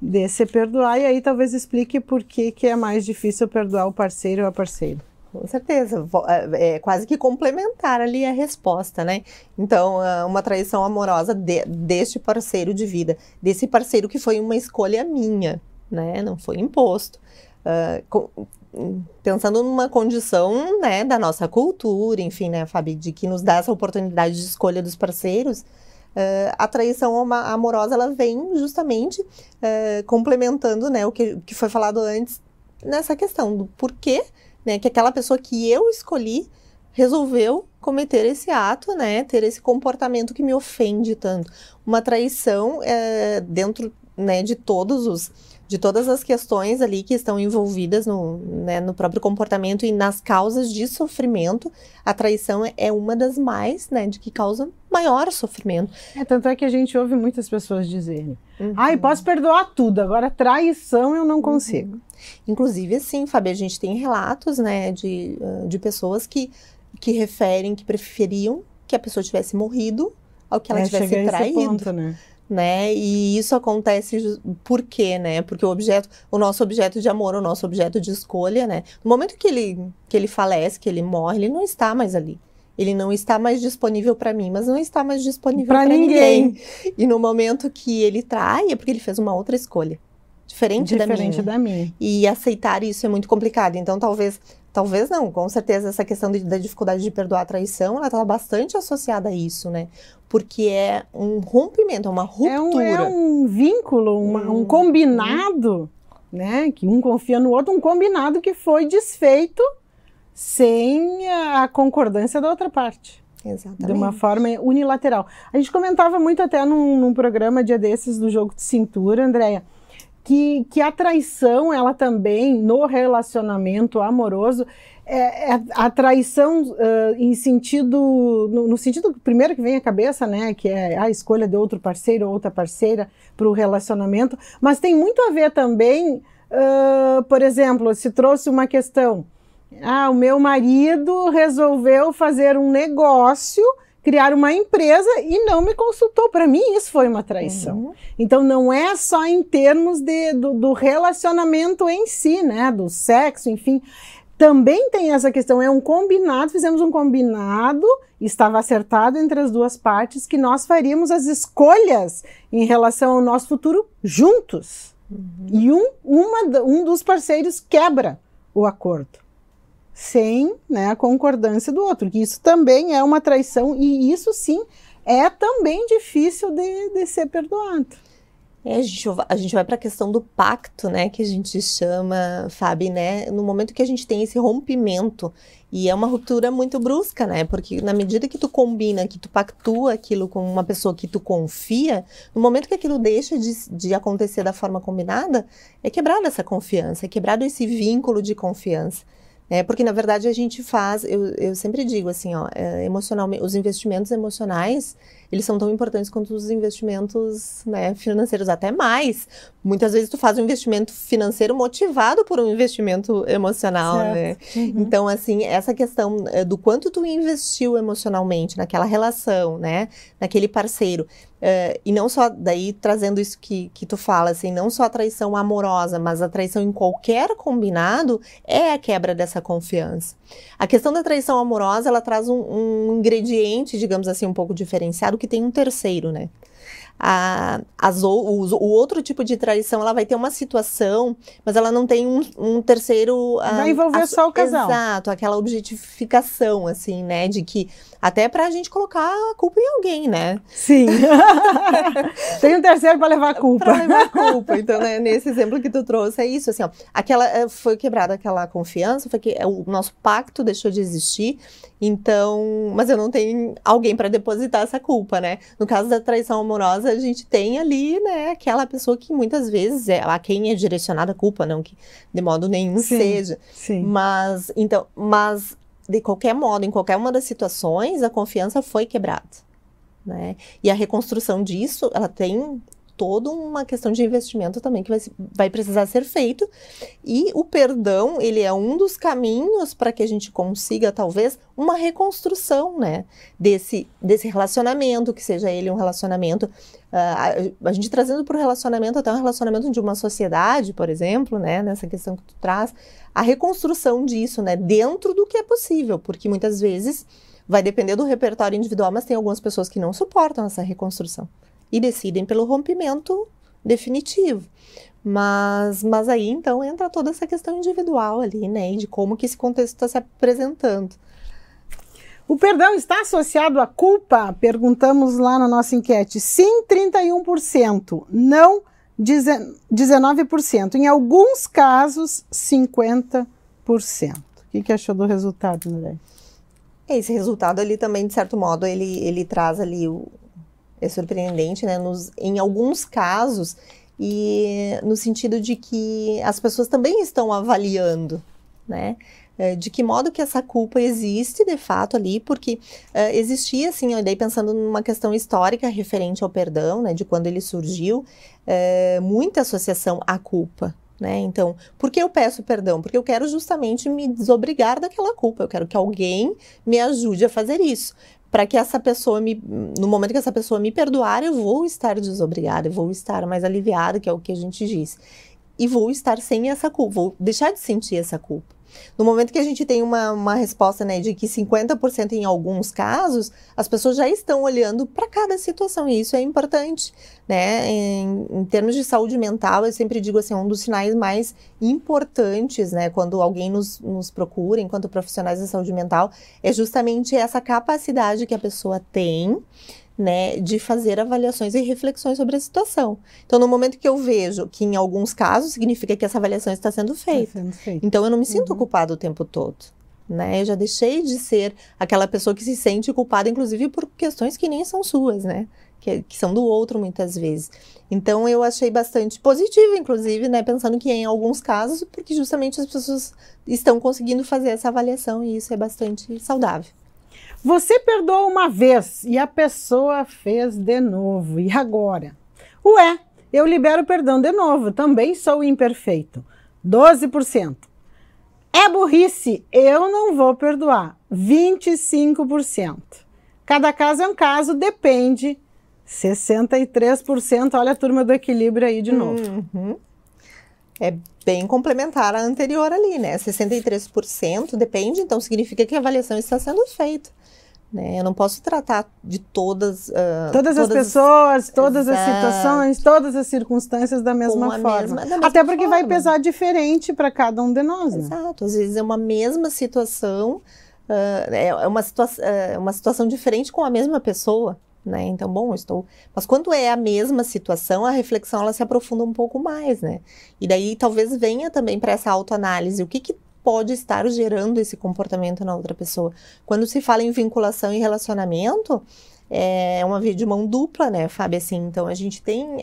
de se perdoar, e aí talvez explique por que é mais difícil perdoar o parceiro ou a parceira. Com certeza, é quase que complementar ali a resposta, né? Então, uma traição amorosa deste parceiro de vida, desse parceiro que foi uma escolha minha, né? Não foi imposto. Pensando numa condição, né, da nossa cultura, enfim, né, Fabi, de que nos dá essa oportunidade de escolha dos parceiros, a traição amorosa, ela vem justamente complementando, né, o que foi falado antes nessa questão do porquê, né, que aquela pessoa que eu escolhi resolveu cometer esse ato, né, ter esse comportamento que me ofende tanto. Uma traição dentro, né, de todas as questões ali que estão envolvidas no próprio comportamento e nas causas de sofrimento, a traição é uma das mais, né, de que causa maior sofrimento. Tanto é que a gente ouve muitas pessoas dizerem, ai, posso perdoar tudo, agora traição eu não consigo. Inclusive, assim, Fábio, a gente tem relatos, né, de pessoas que referem que preferiam que a pessoa tivesse morrido ao que ela tivesse traído. Ponto, né? E isso acontece por quê, né? Porque o nosso objeto de amor, o nosso objeto de escolha, né? No momento que ele falece, que ele morre, ele não está mais ali. Ele não está mais disponível para mim, mas não está mais disponível para ninguém. E no momento que ele trai, é porque ele fez uma outra escolha. Diferente da minha. E aceitar isso é muito complicado. Então, talvez não, com certeza essa questão da dificuldade de perdoar a traição, ela está bastante associada a isso, né? Porque é um rompimento, é uma ruptura. É um vínculo, um combinado, né? Que um confia no outro, um combinado que foi desfeito sem a concordância da outra parte. Exatamente. De uma forma unilateral. A gente comentava muito até num programa dia desses do Jogo de Cintura, Andréia, que a traição, ela também, no relacionamento amoroso, a traição no sentido primeiro que vem à cabeça, né, que é a escolha de outro parceiro ou outra parceira para o relacionamento, mas tem muito a ver também, por exemplo, se trouxe uma questão, o meu marido resolveu fazer um negócio, criar uma empresa e não me consultou. Para mim, isso foi uma traição. Então, não é só em termos do relacionamento em si, né? Do sexo, enfim. Também tem essa questão, é um combinado, fizemos um combinado, estava acertado entre as duas partes, que nós faríamos as escolhas em relação ao nosso futuro juntos. E um dos parceiros quebra o acordo. Sem, né, a concordância do outro, que isso também é uma traição e isso sim é também difícil de ser perdoado. A gente vai para a questão do pacto, né, que a gente chama, Fábio, né, no momento que a gente tem esse rompimento, e é uma ruptura muito brusca, né, porque na medida que tu combina, que tu pactua aquilo com uma pessoa que tu confia, no momento que aquilo deixa de acontecer da forma combinada, é quebrada essa confiança, é quebrado esse vínculo de confiança. Porque, na verdade, a gente faz, eu sempre digo assim, emocionalmente, os investimentos emocionais, eles são tão importantes quanto os investimentos, né, financeiros, até mais. Muitas vezes tu faz um investimento financeiro motivado por um investimento emocional, né? Então, assim, essa questão do quanto tu investiu emocionalmente naquela relação, né, naquele parceiro, e não só, daí trazendo isso que tu fala, assim, não só a traição amorosa, mas a traição em qualquer combinado é a quebra dessa confiança. A questão da traição amorosa, ela traz um ingrediente, digamos assim, um pouco diferenciado, que tem um terceiro, né? O outro tipo de traição, ela vai ter uma situação, mas ela não tem um terceiro... Vai envolver só o casal. Exato, aquela objetificação, assim, né, de que até pra gente colocar a culpa em alguém, né? Sim. Tem um terceiro pra levar a culpa. Pra levar a culpa. Então, né, nesse exemplo que tu trouxe, é isso, assim, ó, foi quebrada aquela confiança, foi que o nosso pacto deixou de existir, então, mas eu não tenho alguém pra depositar essa culpa, né? No caso da traição amorosa, a gente tem ali, né, aquela pessoa que muitas vezes a quem é direcionada a culpa, não que de modo nenhum seja. Sim. Mas de qualquer modo, em qualquer uma das situações, a confiança foi quebrada, né? E a reconstrução disso, ela tem toda uma questão de investimento também que vai precisar ser feito. E o perdão, ele é um dos caminhos para que a gente consiga, talvez, uma reconstrução, né, desse relacionamento, que seja ele um relacionamento, a gente trazendo para o relacionamento, até um relacionamento de uma sociedade, por exemplo, né, nessa questão que tu traz, a reconstrução disso, né, dentro do que é possível, porque muitas vezes vai depender do repertório individual, mas tem algumas pessoas que não suportam essa reconstrução e decidem pelo rompimento definitivo. Mas aí, então, entra toda essa questão individual ali, né, e de como que esse contexto está se apresentando. O perdão está associado à culpa? Perguntamos lá na nossa enquete. Sim, 31%. Não, 19%. Em alguns casos, 50%. O que achou do resultado, André? Esse resultado ali também, de certo modo, ele traz ali, é surpreendente, né, em alguns casos, e no sentido de que as pessoas também estão avaliando, né, de que modo que essa culpa existe, de fato, ali, porque existia, assim, daí pensando numa questão histórica referente ao perdão, né, de quando ele surgiu, muita associação à culpa, né? Então, por que eu peço perdão? Porque eu quero justamente me desobrigar daquela culpa, eu quero que alguém me ajude a fazer isso, para que essa pessoa, no momento que essa pessoa me perdoar, eu vou estar desobrigada, eu vou estar mais aliviada, que é o que a gente diz, e vou estar sem essa culpa, vou deixar de sentir essa culpa. No momento que a gente tem uma resposta, né, de que 50% em alguns casos, as pessoas já estão olhando para cada situação, e isso é importante, né? Em termos de saúde mental, eu sempre digo assim, um dos sinais mais importantes, né, quando alguém nos procura, enquanto profissionais de saúde mental, é justamente essa capacidade que a pessoa tem, né, de fazer avaliações e reflexões sobre a situação. Então, no momento que eu vejo que em alguns casos significa que essa avaliação está sendo feita. Então, eu não me sinto culpada o tempo todo, né? Eu já deixei de ser aquela pessoa que se sente culpada, inclusive por questões que nem são suas, né? Que são do outro muitas vezes. Então, eu achei bastante positivo, inclusive, né, pensando que em alguns casos, porque justamente as pessoas estão conseguindo fazer essa avaliação e isso é bastante saudável. Você perdoou uma vez e a pessoa fez de novo. E agora? Ué, eu libero o perdão de novo. Também sou imperfeito. 12%. É burrice. Eu não vou perdoar. 25%. Cada caso é um caso. Depende. 63%. Olha a turma do equilíbrio aí de novo. É bem complementar a anterior ali, né? 63% depende, então significa que a avaliação está sendo feita. Né? Eu não posso tratar de todas as pessoas, todas as situações, todas as circunstâncias da mesma forma. Até porque vai pesar diferente para cada um de nós. Né? Exato, às vezes é uma mesma situação, é uma situação diferente com a mesma pessoa. Né? Então, mas quando é a mesma situação, a reflexão ela se aprofunda um pouco mais, né? E daí talvez venha também para essa autoanálise, o que pode estar gerando esse comportamento na outra pessoa. Quando se fala em vinculação e relacionamento, é uma via de mão dupla, né, Fábio? Assim, então a gente tem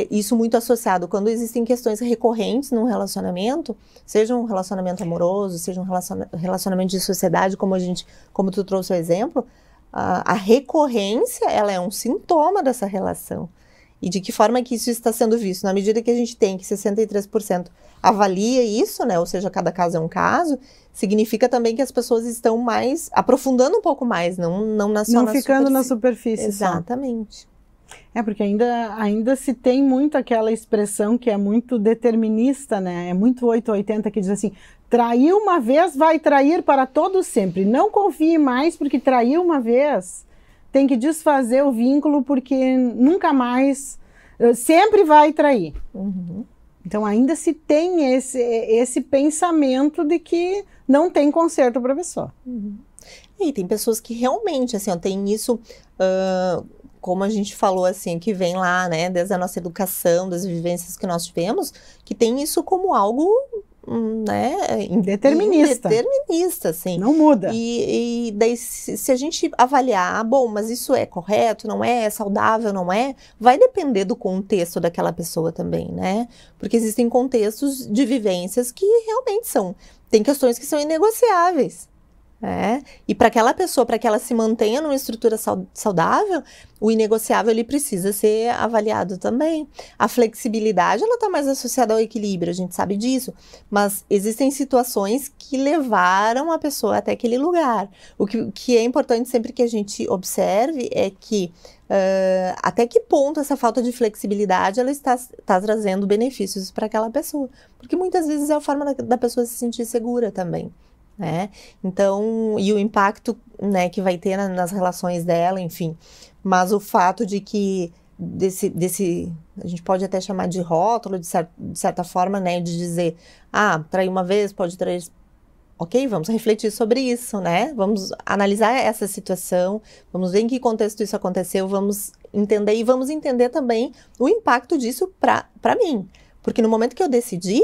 isso muito associado. Quando existem questões recorrentes num relacionamento, seja um relacionamento amoroso, seja um relacionamento de sociedade, como tu trouxe o exemplo, a recorrência, ela é um sintoma dessa relação. E de que forma que isso está sendo visto? Na medida que a gente tem que 63% avalia isso, né? Ou seja, cada caso é um caso, significa também que as pessoas estão mais, aprofundando um pouco mais, não ficando na superfície. Exatamente. Porque ainda se tem muito aquela expressão que é muito determinista, né? É muito 880 que diz assim, traiu uma vez, vai trair para todo sempre. Não confie mais porque traiu uma vez. Tem que desfazer o vínculo porque nunca mais, sempre vai trair. Então ainda se tem esse pensamento de que não tem conserto para a pessoa. E tem pessoas que realmente, assim, tem isso... como a gente falou, assim, que vem lá, né, desde a nossa educação, das vivências que nós tivemos, que tem isso como algo, né, indeterminista, assim. Não muda. E daí, se a gente avaliar, mas isso é correto, não é saudável, não é, vai depender do contexto daquela pessoa também, né, porque existem contextos de vivências que realmente tem questões que são inegociáveis. E para aquela pessoa, para que ela se mantenha numa estrutura saudável, o inegociável ele precisa ser avaliado também. A flexibilidade, ela está mais associada ao equilíbrio, a gente sabe disso, mas existem situações que levaram a pessoa até aquele lugar. O que é importante sempre que a gente observe é que até que ponto essa falta de flexibilidade ela está trazendo benefícios para aquela pessoa, porque muitas vezes é a forma da pessoa se sentir segura também. Então, e o impacto, né, que vai ter nas relações dela, enfim. Mas o fato de que a gente pode até chamar de rótulo, de certa forma, né, de dizer, trair uma vez, pode trair. Ok, vamos refletir sobre isso, né? Vamos analisar essa situação, vamos ver em que contexto isso aconteceu, vamos entender e vamos entender também o impacto disso para mim. Porque no momento que eu decidi,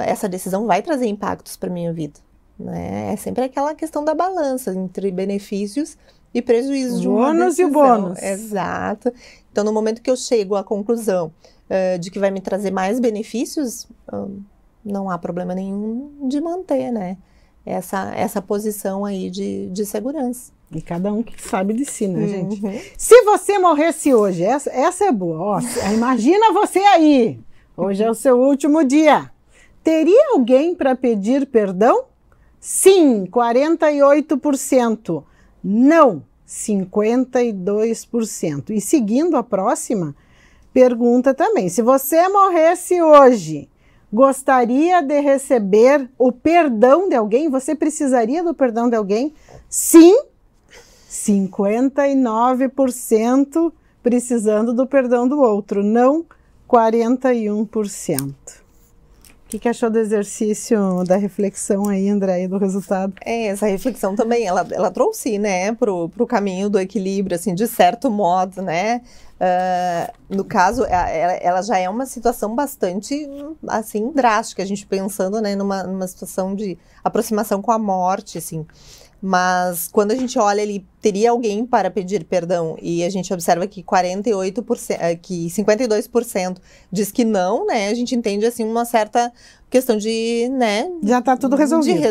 essa decisão vai trazer impactos para minha vida, né? É sempre aquela questão da balança entre benefícios e prejuízos de uma decisão. O bônus. Exato. Então, no momento que eu chego à conclusão de que vai me trazer mais benefícios, não há problema nenhum de manter, né? Essa posição aí de segurança. E cada um que sabe de si, né, gente? Se você morresse hoje, essa é boa. Imagina você aí. Hoje é o seu último dia. Teria alguém para pedir perdão? Sim, 48%. Não, 52%. E seguindo a próxima pergunta também. Se você morresse hoje, gostaria de receber o perdão de alguém? Você precisaria do perdão de alguém? Sim, 59% precisando do perdão do outro. Não, 41%. O que achou do exercício, da reflexão aí, Andréia, do resultado? Essa reflexão também, ela trouxe, né, pro caminho do equilíbrio, assim, de certo modo, né? No caso, ela já é uma situação bastante, assim, drástica, a gente pensando, né, numa situação de aproximação com a morte, assim. Mas quando a gente olha ali, teria alguém para pedir perdão e a gente observa que 52% diz que não, né? A gente entende, assim, uma certa questão de, né? Já está tudo resolvido.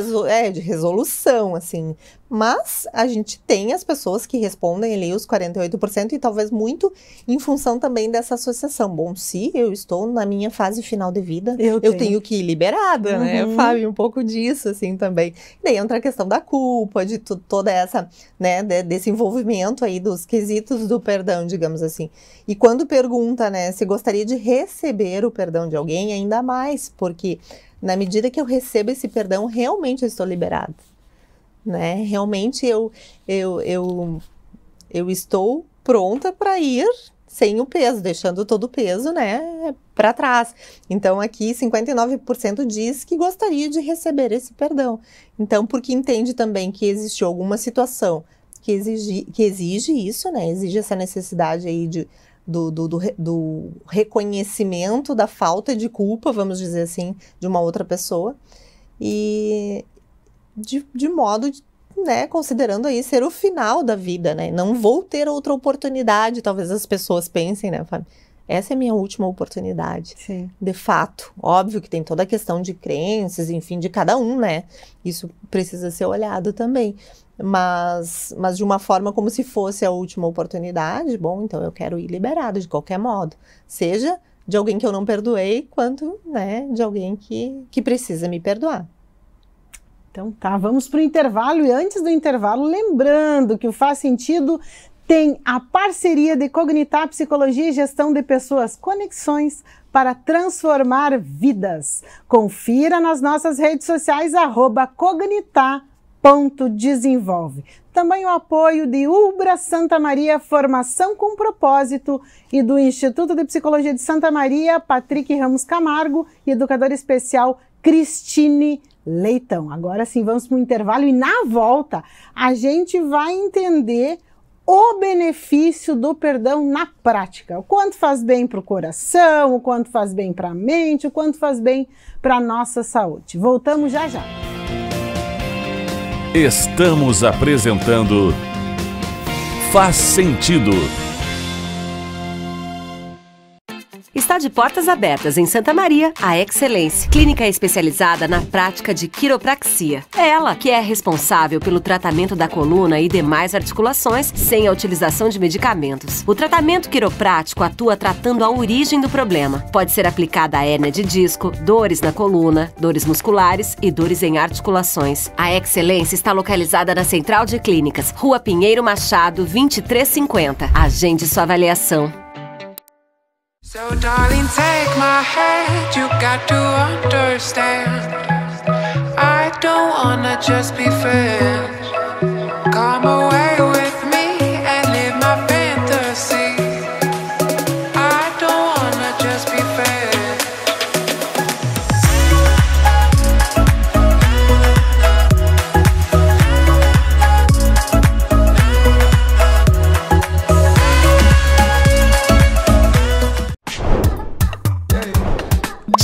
De resolução, assim. Mas a gente tem as pessoas que respondem ali os 48% e talvez muito em função também dessa associação. Bom, se eu estou na minha fase final de vida, eu tenho que ir liberada, né, Fábio? Um pouco disso, assim, também. E daí entra a questão da culpa, de toda essa, né, desse envolvimento aí dos quesitos do perdão, digamos assim. E quando pergunta, né, se gostaria de receber o perdão de alguém, ainda mais, porque na medida que eu recebo esse perdão, realmente eu estou liberada. Né? Realmente eu estou pronta para ir sem o peso, deixando todo o peso, né, para trás. Então aqui 59% diz que gostaria de receber esse perdão. Então, porque entende também que existe alguma situação que exige isso, né? Exige essa necessidade aí do reconhecimento da falta de culpa, vamos dizer assim, de uma outra pessoa. E de modo, né, considerando aí ser o final da vida, né, não vou ter outra oportunidade, talvez as pessoas pensem, né, Fábio, essa é a minha última oportunidade. Sim. De fato, óbvio que tem toda a questão de crenças, enfim, de cada um, né, isso precisa ser olhado também, mas de uma forma como se fosse a última oportunidade, bom, então eu quero ir liberado de qualquer modo, seja de alguém que eu não perdoei, quanto, né, de alguém que precisa me perdoar. Então tá, vamos para o intervalo e antes do intervalo, lembrando que o Faz Sentido tem a parceria de Cognitar Psicologia e Gestão de Pessoas, conexões para transformar vidas. Confira nas nossas redes sociais, @cognitar.desenvolve. Também o apoio de Ubra Santa Maria, Formação com Propósito, e do Instituto de Psicologia de Santa Maria, Patrick Ramos Camargo, e educadora especial Cristine Leitão. Agora sim, vamos para o intervalo e na volta a gente vai entender o benefício do perdão na prática. O quanto faz bem para o coração, o quanto faz bem para a mente, o quanto faz bem para a nossa saúde. Voltamos já já. Estamos apresentando Faz Sentido. Está de portas abertas em Santa Maria, a Excelência, clínica especializada na prática de quiropraxia. É ela que é responsável pelo tratamento da coluna e demais articulações sem a utilização de medicamentos. O tratamento quiroprático atua tratando a origem do problema. Pode ser aplicada a hérnia de disco, dores na coluna, dores musculares e dores em articulações. A Excelência está localizada na Central de Clínicas, Rua Pinheiro Machado, 2350. Agende sua avaliação. So darling, take my hand, you got to understand. I don't wanna just be friends. Come away with me and live my fantasy. I don't wanna just be friends.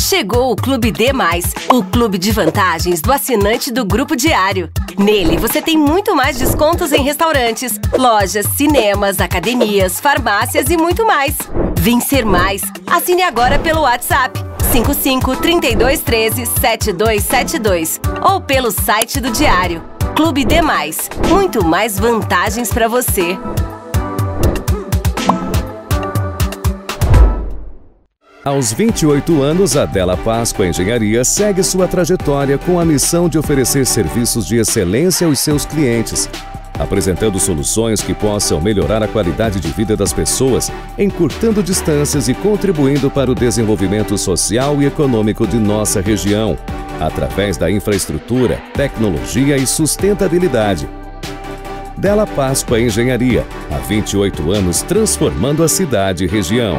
Chegou o Clube D+, o clube de vantagens do assinante do Grupo Diário. Nele, você tem muito mais descontos em restaurantes, lojas, cinemas, academias, farmácias e muito mais. Vem ser mais. Assine agora pelo WhatsApp 55 32 13 7272 ou pelo site do Diário. Clube D+, muito mais vantagens para você. Aos 28 anos, a Della Páscoa Engenharia segue sua trajetória com a missão de oferecer serviços de excelência aos seus clientes, apresentando soluções que possam melhorar a qualidade de vida das pessoas, encurtando distâncias e contribuindo para o desenvolvimento social e econômico de nossa região, através da infraestrutura, tecnologia e sustentabilidade. Della Páscoa Engenharia, há 28 anos transformando a cidade e região.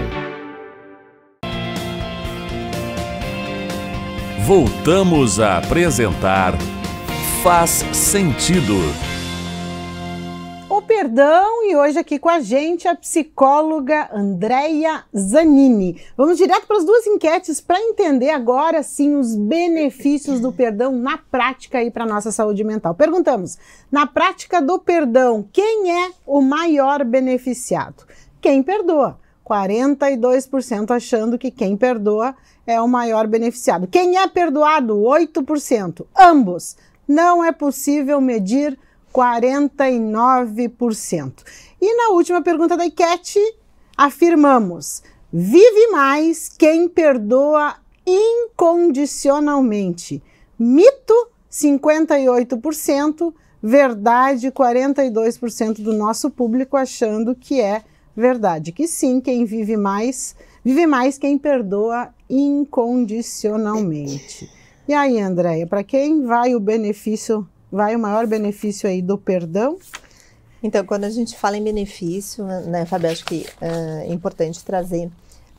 Voltamos a apresentar Faz Sentido. O perdão, e hoje aqui com a gente a psicóloga Andréia Zanini. Vamos direto para as duas enquetes para entender agora sim os benefícios do perdão na prática aí para a nossa saúde mental. Perguntamos, na prática do perdão, quem é o maior beneficiado? Quem perdoa. 42% achando que quem perdoa é o maior beneficiado. Quem é perdoado? 8%. Ambos. Não é possível medir 49%. E na última pergunta da enquete, afirmamos: vive mais quem perdoa incondicionalmente. Mito, 58%. Verdade, 42% do nosso público achando que é verdade. Que sim, quem vive mais quem perdoa incondicionalmente. E aí, Andréia, para quem vai o maior benefício aí do perdão? Então, quando a gente fala em benefício, né, Fábio, acho que é importante trazer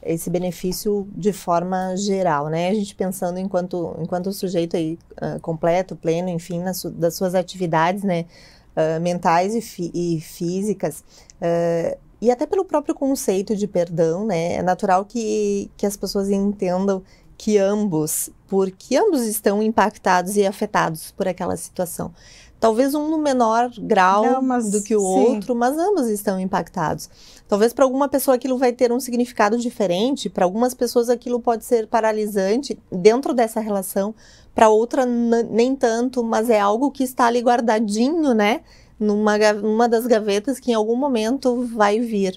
esse benefício de forma geral, né? A gente pensando enquanto sujeito aí completo, pleno, enfim, das suas atividades, né, mentais e físicas, e até pelo próprio conceito de perdão, né? É natural que as pessoas entendam que porque ambos estão impactados e afetados por aquela situação. Talvez um no menor grau do que o outro, mas ambos estão impactados. Talvez para alguma pessoa aquilo vai ter um significado diferente, para algumas pessoas aquilo pode ser paralisante dentro dessa relação, para outra nem tanto, mas é algo que está ali guardadinho, né? Numa das gavetas que em algum momento vai vir.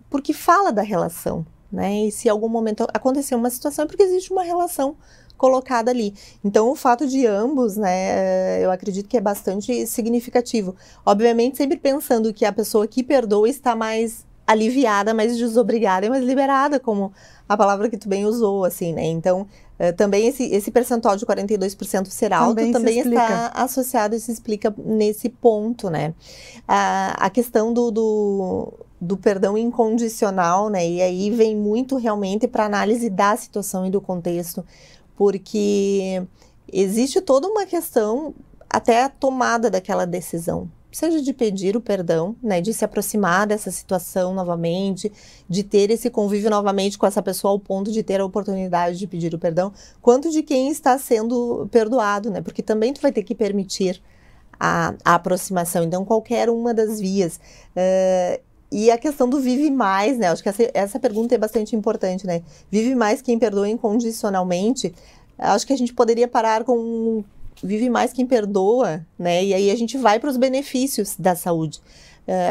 Porque fala da relação, né? E se em algum momento acontecer uma situação é porque existe uma relação colocada ali. Então, o fato de ambos, né, eu acredito que é bastante significativo. Obviamente, sempre pensando que a pessoa que perdoa está mais aliviada, mais desobrigada e mais liberada, como a palavra que tu bem usou, assim, né? Então, também esse percentual de 42% ser alto também está associado e se explica nesse ponto, né? A questão do perdão incondicional, né? E aí vem muito realmente para análise da situação e do contexto, porque existe toda uma questão até a tomada daquela decisão, seja de pedir o perdão, né, de se aproximar dessa situação novamente, de ter esse convívio novamente com essa pessoa ao ponto de ter a oportunidade de pedir o perdão, quanto de quem está sendo perdoado, né, porque também tu vai ter que permitir a aproximação. Então, qualquer uma das vias. E a questão do vive mais, né? Acho que essa pergunta é bastante importante, né? Vive mais quem perdoa incondicionalmente. Acho que a gente poderia parar com vive mais quem perdoa, né? E aí a gente vai para os benefícios da saúde.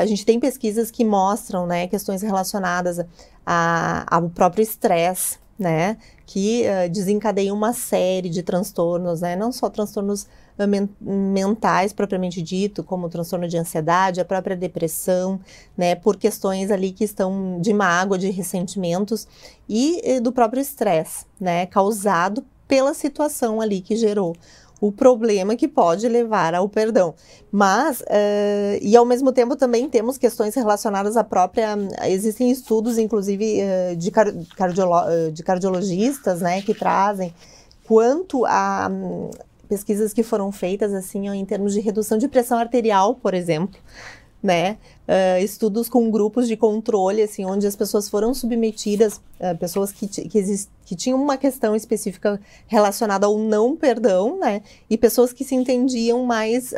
A gente tem pesquisas que mostram, né, questões relacionadas ao próprio estresse, né? Que desencadeiam uma série de transtornos, né? Não só transtornos mentais propriamente dito, como o transtorno de ansiedade, a própria depressão, né, por questões ali que estão de mágoa, de ressentimentos e do próprio estresse, né, causado pela situação ali que gerou o problema que pode levar ao perdão. Mas, e ao mesmo tempo também temos questões relacionadas à própria, existem estudos inclusive de cardiologistas, né, que trazem quanto a pesquisas que foram feitas assim, ó, em termos de redução de pressão arterial, por exemplo, né? Estudos com grupos de controle, assim, onde as pessoas foram submetidas, pessoas que tinham uma questão específica relacionada ao não perdão, né? E pessoas que se entendiam mais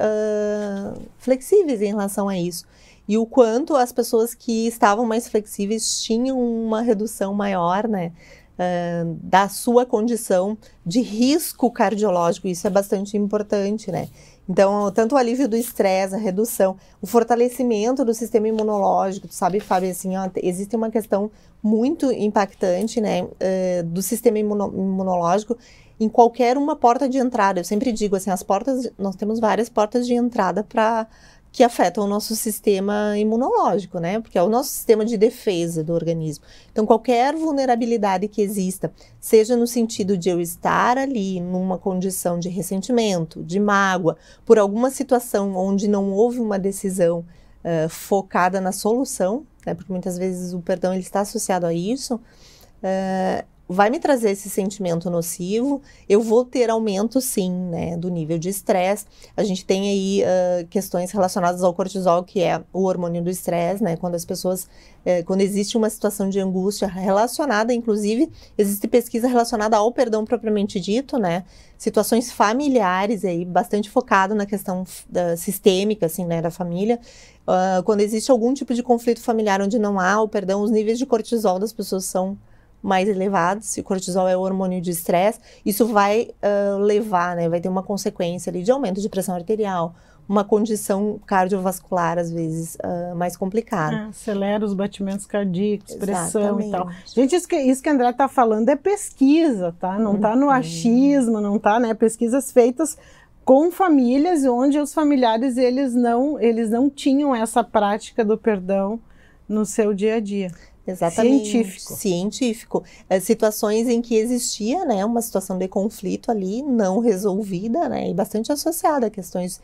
flexíveis em relação a isso. E o quanto as pessoas que estavam mais flexíveis tinham uma redução maior, né? Da sua condição de risco cardiológico, isso é bastante importante, né? Então, tanto o alívio do estresse, a redução, o fortalecimento do sistema imunológico, tu sabe, Fábio, assim, ó, existe uma questão muito impactante, né, do sistema imunológico em qualquer uma porta de entrada. Eu sempre digo, assim, nós temos várias portas de entrada que afetam o nosso sistema imunológico, né? Porque é o nosso sistema de defesa do organismo. Então, qualquer vulnerabilidade que exista, seja no sentido de eu estar ali numa condição de ressentimento, de mágoa, por alguma situação onde não houve uma decisão focada na solução, né? Porque muitas vezes o perdão ele está associado a isso, vai me trazer esse sentimento nocivo, eu vou ter aumento sim, né, do nível de estresse. A gente tem aí questões relacionadas ao cortisol, que é o hormônio do estresse, né, quando as pessoas, quando existe uma situação de angústia relacionada, inclusive, existe pesquisa relacionada ao perdão propriamente dito, né, situações familiares aí, bastante focado na questão sistêmica, assim, né, da família. Quando existe algum tipo de conflito familiar onde não há o perdão, os níveis de cortisol das pessoas são mais elevados. Se o cortisol é o hormônio de estresse, isso vai levar, né, vai ter uma consequência ali de aumento de pressão arterial, uma condição cardiovascular, às vezes, mais complicada. Acelera os batimentos cardíacos, pressão. Exatamente. E tal. Gente, isso que a André está falando é pesquisa, tá? Não está no achismo, não está, né? Pesquisas feitas com famílias onde os familiares, eles não tinham essa prática do perdão no seu dia a dia. Exatamente. Científico. Situações em que existia, né, uma situação de conflito ali, não resolvida, né, e bastante associada a questões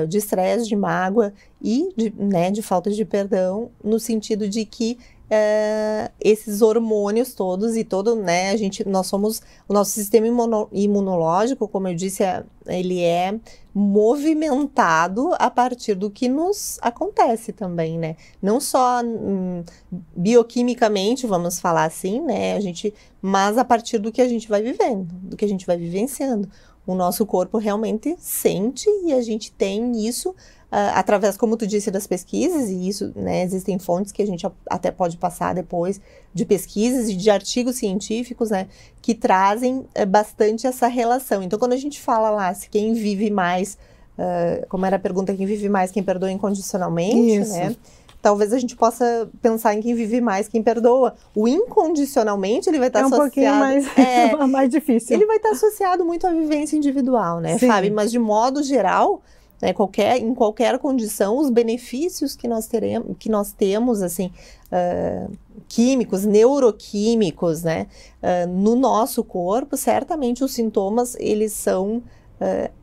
de estresse, de mágoa e de falta de perdão, no sentido de que esses hormônios todos e todo, né, nós somos, o nosso sistema imunológico, como eu disse, ele é movimentado a partir do que nos acontece também, né, não só bioquimicamente, vamos falar assim, né, mas a partir do que a gente vai vivendo, do que a gente vai vivenciando. O nosso corpo realmente sente e a gente tem isso através, como tu disse, das pesquisas, e isso, né, existem fontes que a gente até pode passar depois de pesquisas e de artigos científicos, né, que trazem bastante essa relação. Então, quando a gente fala lá, se quem vive mais, como era a pergunta, quem vive mais, quem perdoa incondicionalmente, isso, né, talvez a gente possa pensar em quem vive mais, quem perdoa. O incondicionalmente, ele vai estar associado... É um pouquinho mais difícil. Ele vai estar associado muito à vivência individual, né, Fábio? Mas, de modo geral, né, em qualquer condição, os benefícios que nós temos, assim, químicos, neuroquímicos, né, no nosso corpo, certamente os sintomas, eles são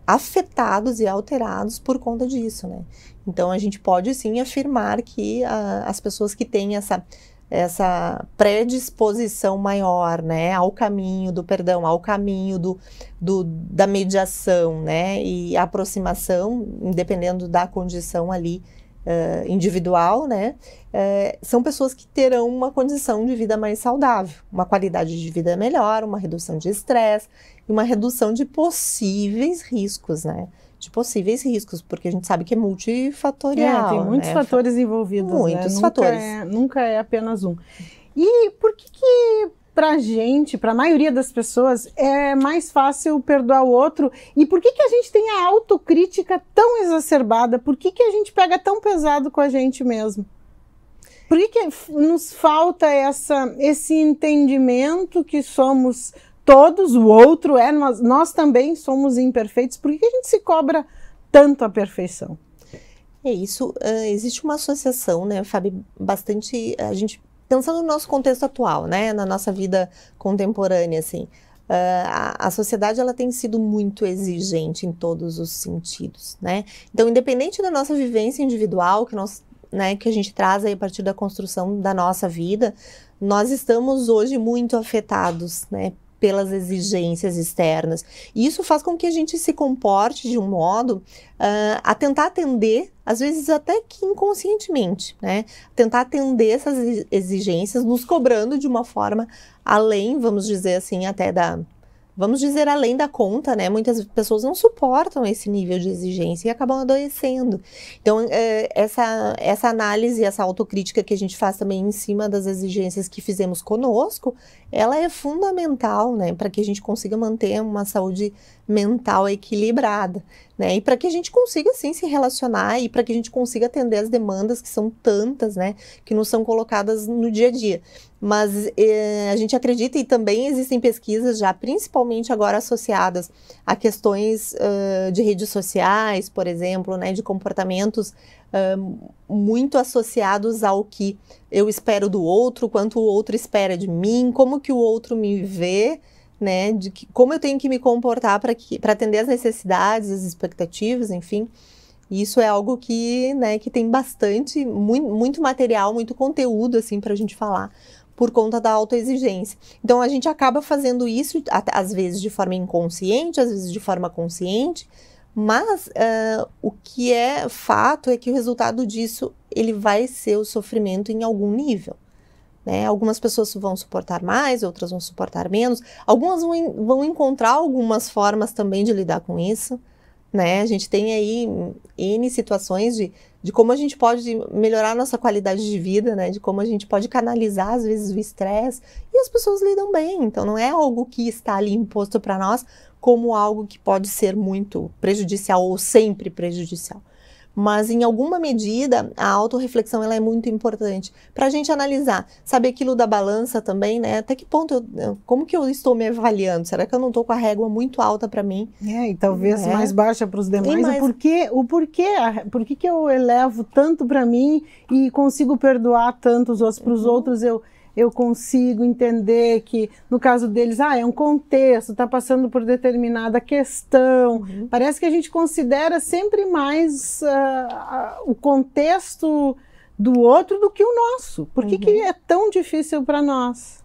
afetados e alterados por conta disso, né. Então, a gente pode, sim, afirmar que as pessoas que têm essa predisposição maior, né, ao caminho do perdão, ao caminho da mediação, né, e aproximação, dependendo da condição ali individual, né, são pessoas que terão uma condição de vida mais saudável, uma qualidade de vida melhor, uma redução de estresse e uma redução de possíveis riscos, né, de possíveis riscos, porque a gente sabe que é multifatorial. Tem muitos fatores envolvidos, muitos né? fatores. Nunca é apenas um. E por que pra gente, pra maioria das pessoas, é mais fácil perdoar o outro? E por que a gente tem a autocrítica tão exacerbada? Por que a gente pega tão pesado com a gente mesmo? Por que nos falta esse entendimento que somos todos, o outro nós também somos imperfeitos? Por que a gente se cobra tanto a perfeição? É isso, existe uma associação, né, Fábio, a gente, pensando no nosso contexto atual, né, na nossa vida contemporânea, assim, a sociedade, ela tem sido muito exigente em todos os sentidos, né? Então, independente da nossa vivência individual, que a gente traz aí a partir da construção da nossa vida, nós estamos hoje muito afetados, né, pelas exigências externas. E isso faz com que a gente se comporte de um modo a tentar atender, às vezes até que inconscientemente, né? Tentar atender essas exigências, nos cobrando de uma forma além, vamos dizer assim, além da conta, né? Muitas pessoas não suportam esse nível de exigência e acabam adoecendo. Então, essa análise, essa autocrítica que a gente faz também em cima das exigências que fizemos conosco, ela é fundamental, né? Para que a gente consiga manter uma saúde mental equilibrada, né? E para que a gente consiga, sim, se relacionar e para que a gente consiga atender as demandas que são tantas, né? Que nos são colocadas no dia a dia. Mas a gente acredita, e também existem pesquisas já, principalmente agora associadas a questões de redes sociais, por exemplo, né, de comportamentos muito associados ao que eu espero do outro, quanto o outro espera de mim, como que o outro me vê, né, como eu tenho que me comportar para atender as necessidades, as expectativas, enfim. Isso é algo que, né, que tem bastante, muito material, muito conteúdo, assim, para a gente falar, por conta da autoexigência. Então, a gente acaba fazendo isso, às vezes de forma inconsciente, às vezes de forma consciente, mas o que é fato é que o resultado disso, ele vai ser o sofrimento em algum nível, né? Algumas pessoas vão suportar mais, outras vão suportar menos, algumas vão encontrar algumas formas também de lidar com isso, né? A gente tem aí N situações de como a gente pode melhorar a nossa qualidade de vida, né? De como a gente pode canalizar, às vezes, o estresse, e as pessoas lidam bem. Então, não é algo que está ali imposto para nós como algo que pode ser muito prejudicial ou sempre prejudicial. Mas, em alguma medida, a autorreflexão, ela é muito importante para a gente analisar. Sabe aquilo da balança também, né? Até que ponto, como que eu estou me avaliando? Será que eu não estou com a régua muito alta para mim? E talvez mais baixa para os demais. O porquê que eu elevo tanto para mim e consigo perdoar tanto os outros? Para os outros eu consigo entender que, no caso deles, é um contexto, está passando por determinada questão. Parece que a gente considera sempre mais o contexto do outro do que o nosso. Por que é tão difícil para nós?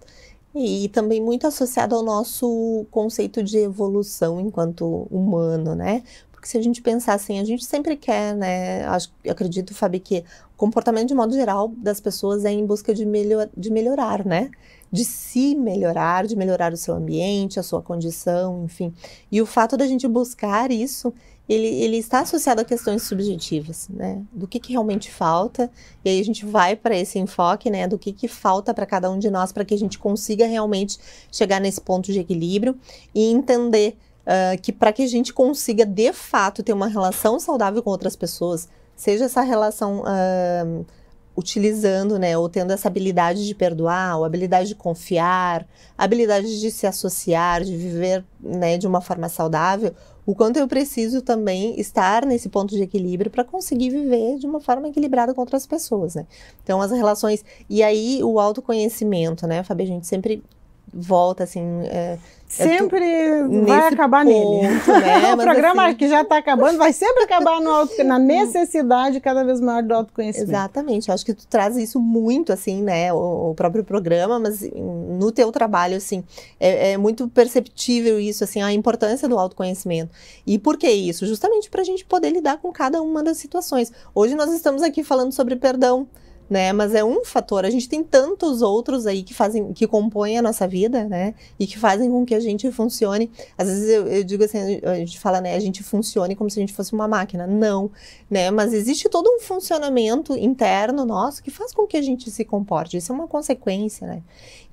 E também muito associado ao nosso conceito de evolução enquanto humano, né? Porque se a gente pensar assim, a gente sempre quer, né? Acredito, Fabi, que o comportamento de modo geral das pessoas é em busca de melhorar, né? De se melhorar, de melhorar o seu ambiente, a sua condição, enfim. E o fato da gente buscar isso, ele está associado a questões subjetivas, né? Do que realmente falta, e aí a gente vai para esse enfoque, né? Do que falta para cada um de nós, para que a gente consiga realmente chegar nesse ponto de equilíbrio e entender que para que a gente consiga, de fato, ter uma relação saudável com outras pessoas, seja essa relação utilizando, né, ou tendo essa habilidade de perdoar, ou habilidade de confiar, habilidade de se associar, de viver, né, de uma forma saudável, o quanto eu preciso também estar nesse ponto de equilíbrio para conseguir viver de uma forma equilibrada com outras pessoas, né? Então, as relações... E aí, o autoconhecimento, né, Fabi? A gente sempre volta, assim... Sempre vai acabar nele. Né? O programa assim, que já está acabando vai sempre acabar na necessidade cada vez maior do autoconhecimento. Exatamente. Eu acho que tu traz isso muito, assim, né? O próprio programa, mas no teu trabalho, assim, é muito perceptível isso, assim, a importância do autoconhecimento. E por que isso? Justamente para a gente poder lidar com cada uma das situações. Hoje nós estamos aqui falando sobre perdão, né? Mas é um fator. A gente tem tantos outros aí que compõem a nossa vida, né? E que fazem com que a gente funcione. Às vezes eu digo assim, a gente fala, né? A gente funcione como se a gente fosse uma máquina. Não, né? Mas existe todo um funcionamento interno nosso que faz com que a gente se comporte. Isso é uma consequência, né?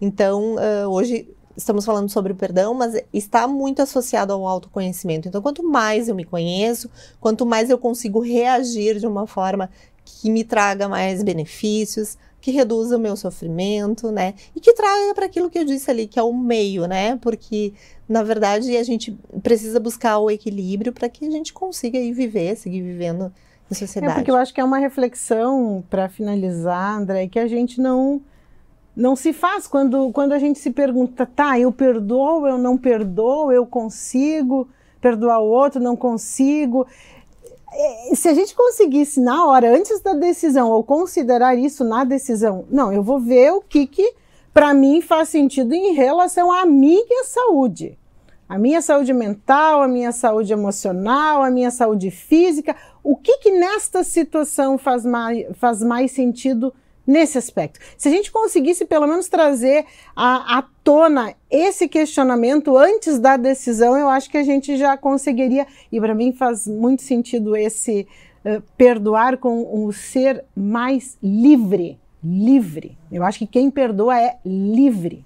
Então, hoje estamos falando sobre o perdão, mas está muito associado ao autoconhecimento. Então, quanto mais eu me conheço, quanto mais eu consigo reagir de uma forma que me traga mais benefícios, que reduza o meu sofrimento, né? E que traga para aquilo que eu disse ali, que é o meio, né? Porque, na verdade, a gente precisa buscar o equilíbrio para que a gente consiga ir viver, seguir vivendo em sociedade. Porque eu acho que é uma reflexão, para finalizar, André, que a gente não se faz quando a gente se pergunta, tá, eu perdoo, eu não perdoo, eu consigo perdoar o outro, não consigo. Se a gente conseguisse na hora, antes da decisão, ou considerar isso na decisão, não, eu vou ver o que para mim faz sentido em relação à minha saúde. A minha saúde mental, a minha saúde emocional, a minha saúde física. O que nesta situação faz mais sentido nesse aspecto? Se a gente conseguisse pelo menos trazer à tona esse questionamento antes da decisão, eu acho que a gente já conseguiria, e para mim faz muito sentido esse perdoar com o ser mais livre. Eu acho que quem perdoa é livre.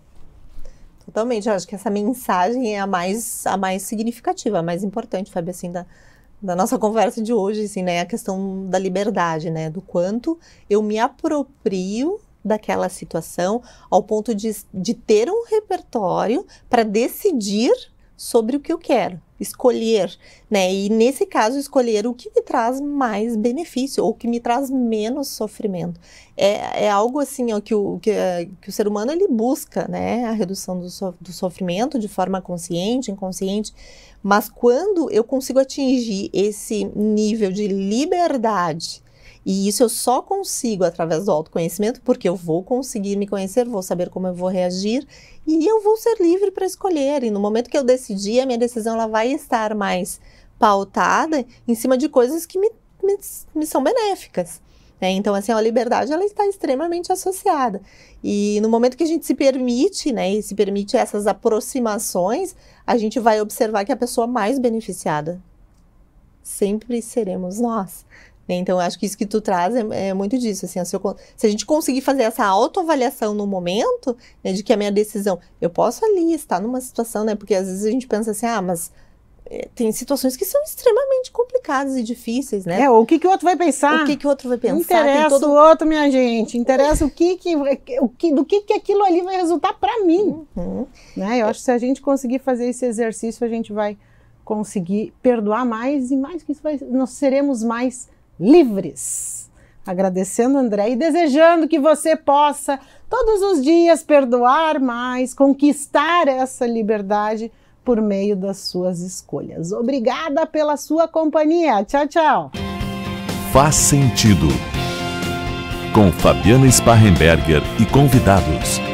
Totalmente, eu acho que essa mensagem é a mais significativa, a mais importante, Fábio, assim, da nossa conversa de hoje, assim, né, a questão da liberdade, né, do quanto eu me aproprio daquela situação ao ponto de ter um repertório para decidir sobre o que eu quero, escolher, né, e nesse caso escolher o que me traz mais benefício ou o que me traz menos sofrimento. É algo assim, ó, que o ser humano ele busca, né, a redução do sofrimento de forma consciente, inconsciente. Mas quando eu consigo atingir esse nível de liberdade, e isso eu só consigo através do autoconhecimento, porque eu vou conseguir me conhecer, vou saber como eu vou reagir, e eu vou ser livre para escolher. E no momento que eu decidir, a minha decisão ela vai estar mais pautada em cima de coisas que me são benéficas. Então, assim, a liberdade ela está extremamente associada. E no momento que a gente se permite, né, e se permite essas aproximações, a gente vai observar que a pessoa mais beneficiada sempre seremos nós. Então, eu acho que isso que tu traz é muito disso. Assim, se a gente conseguir fazer essa autoavaliação no momento, né, de que a minha decisão, eu posso ali estar numa situação, né, porque às vezes a gente pensa assim, mas tem situações que são extremamente complicadas e difíceis, né? O que o outro vai pensar? O que o outro vai pensar? Interessa o outro, minha gente. Interessa do que aquilo ali vai resultar para mim. Né? Eu acho que se a gente conseguir fazer esse exercício, a gente vai conseguir perdoar mais e mais que isso nós seremos mais livres. Agradecendo, André, e desejando que você possa todos os dias perdoar mais, conquistar essa liberdade por meio das suas escolhas. Obrigada pela sua companhia. Tchau, tchau. Faz sentido. Com Fabiana Sparrenberger e convidados.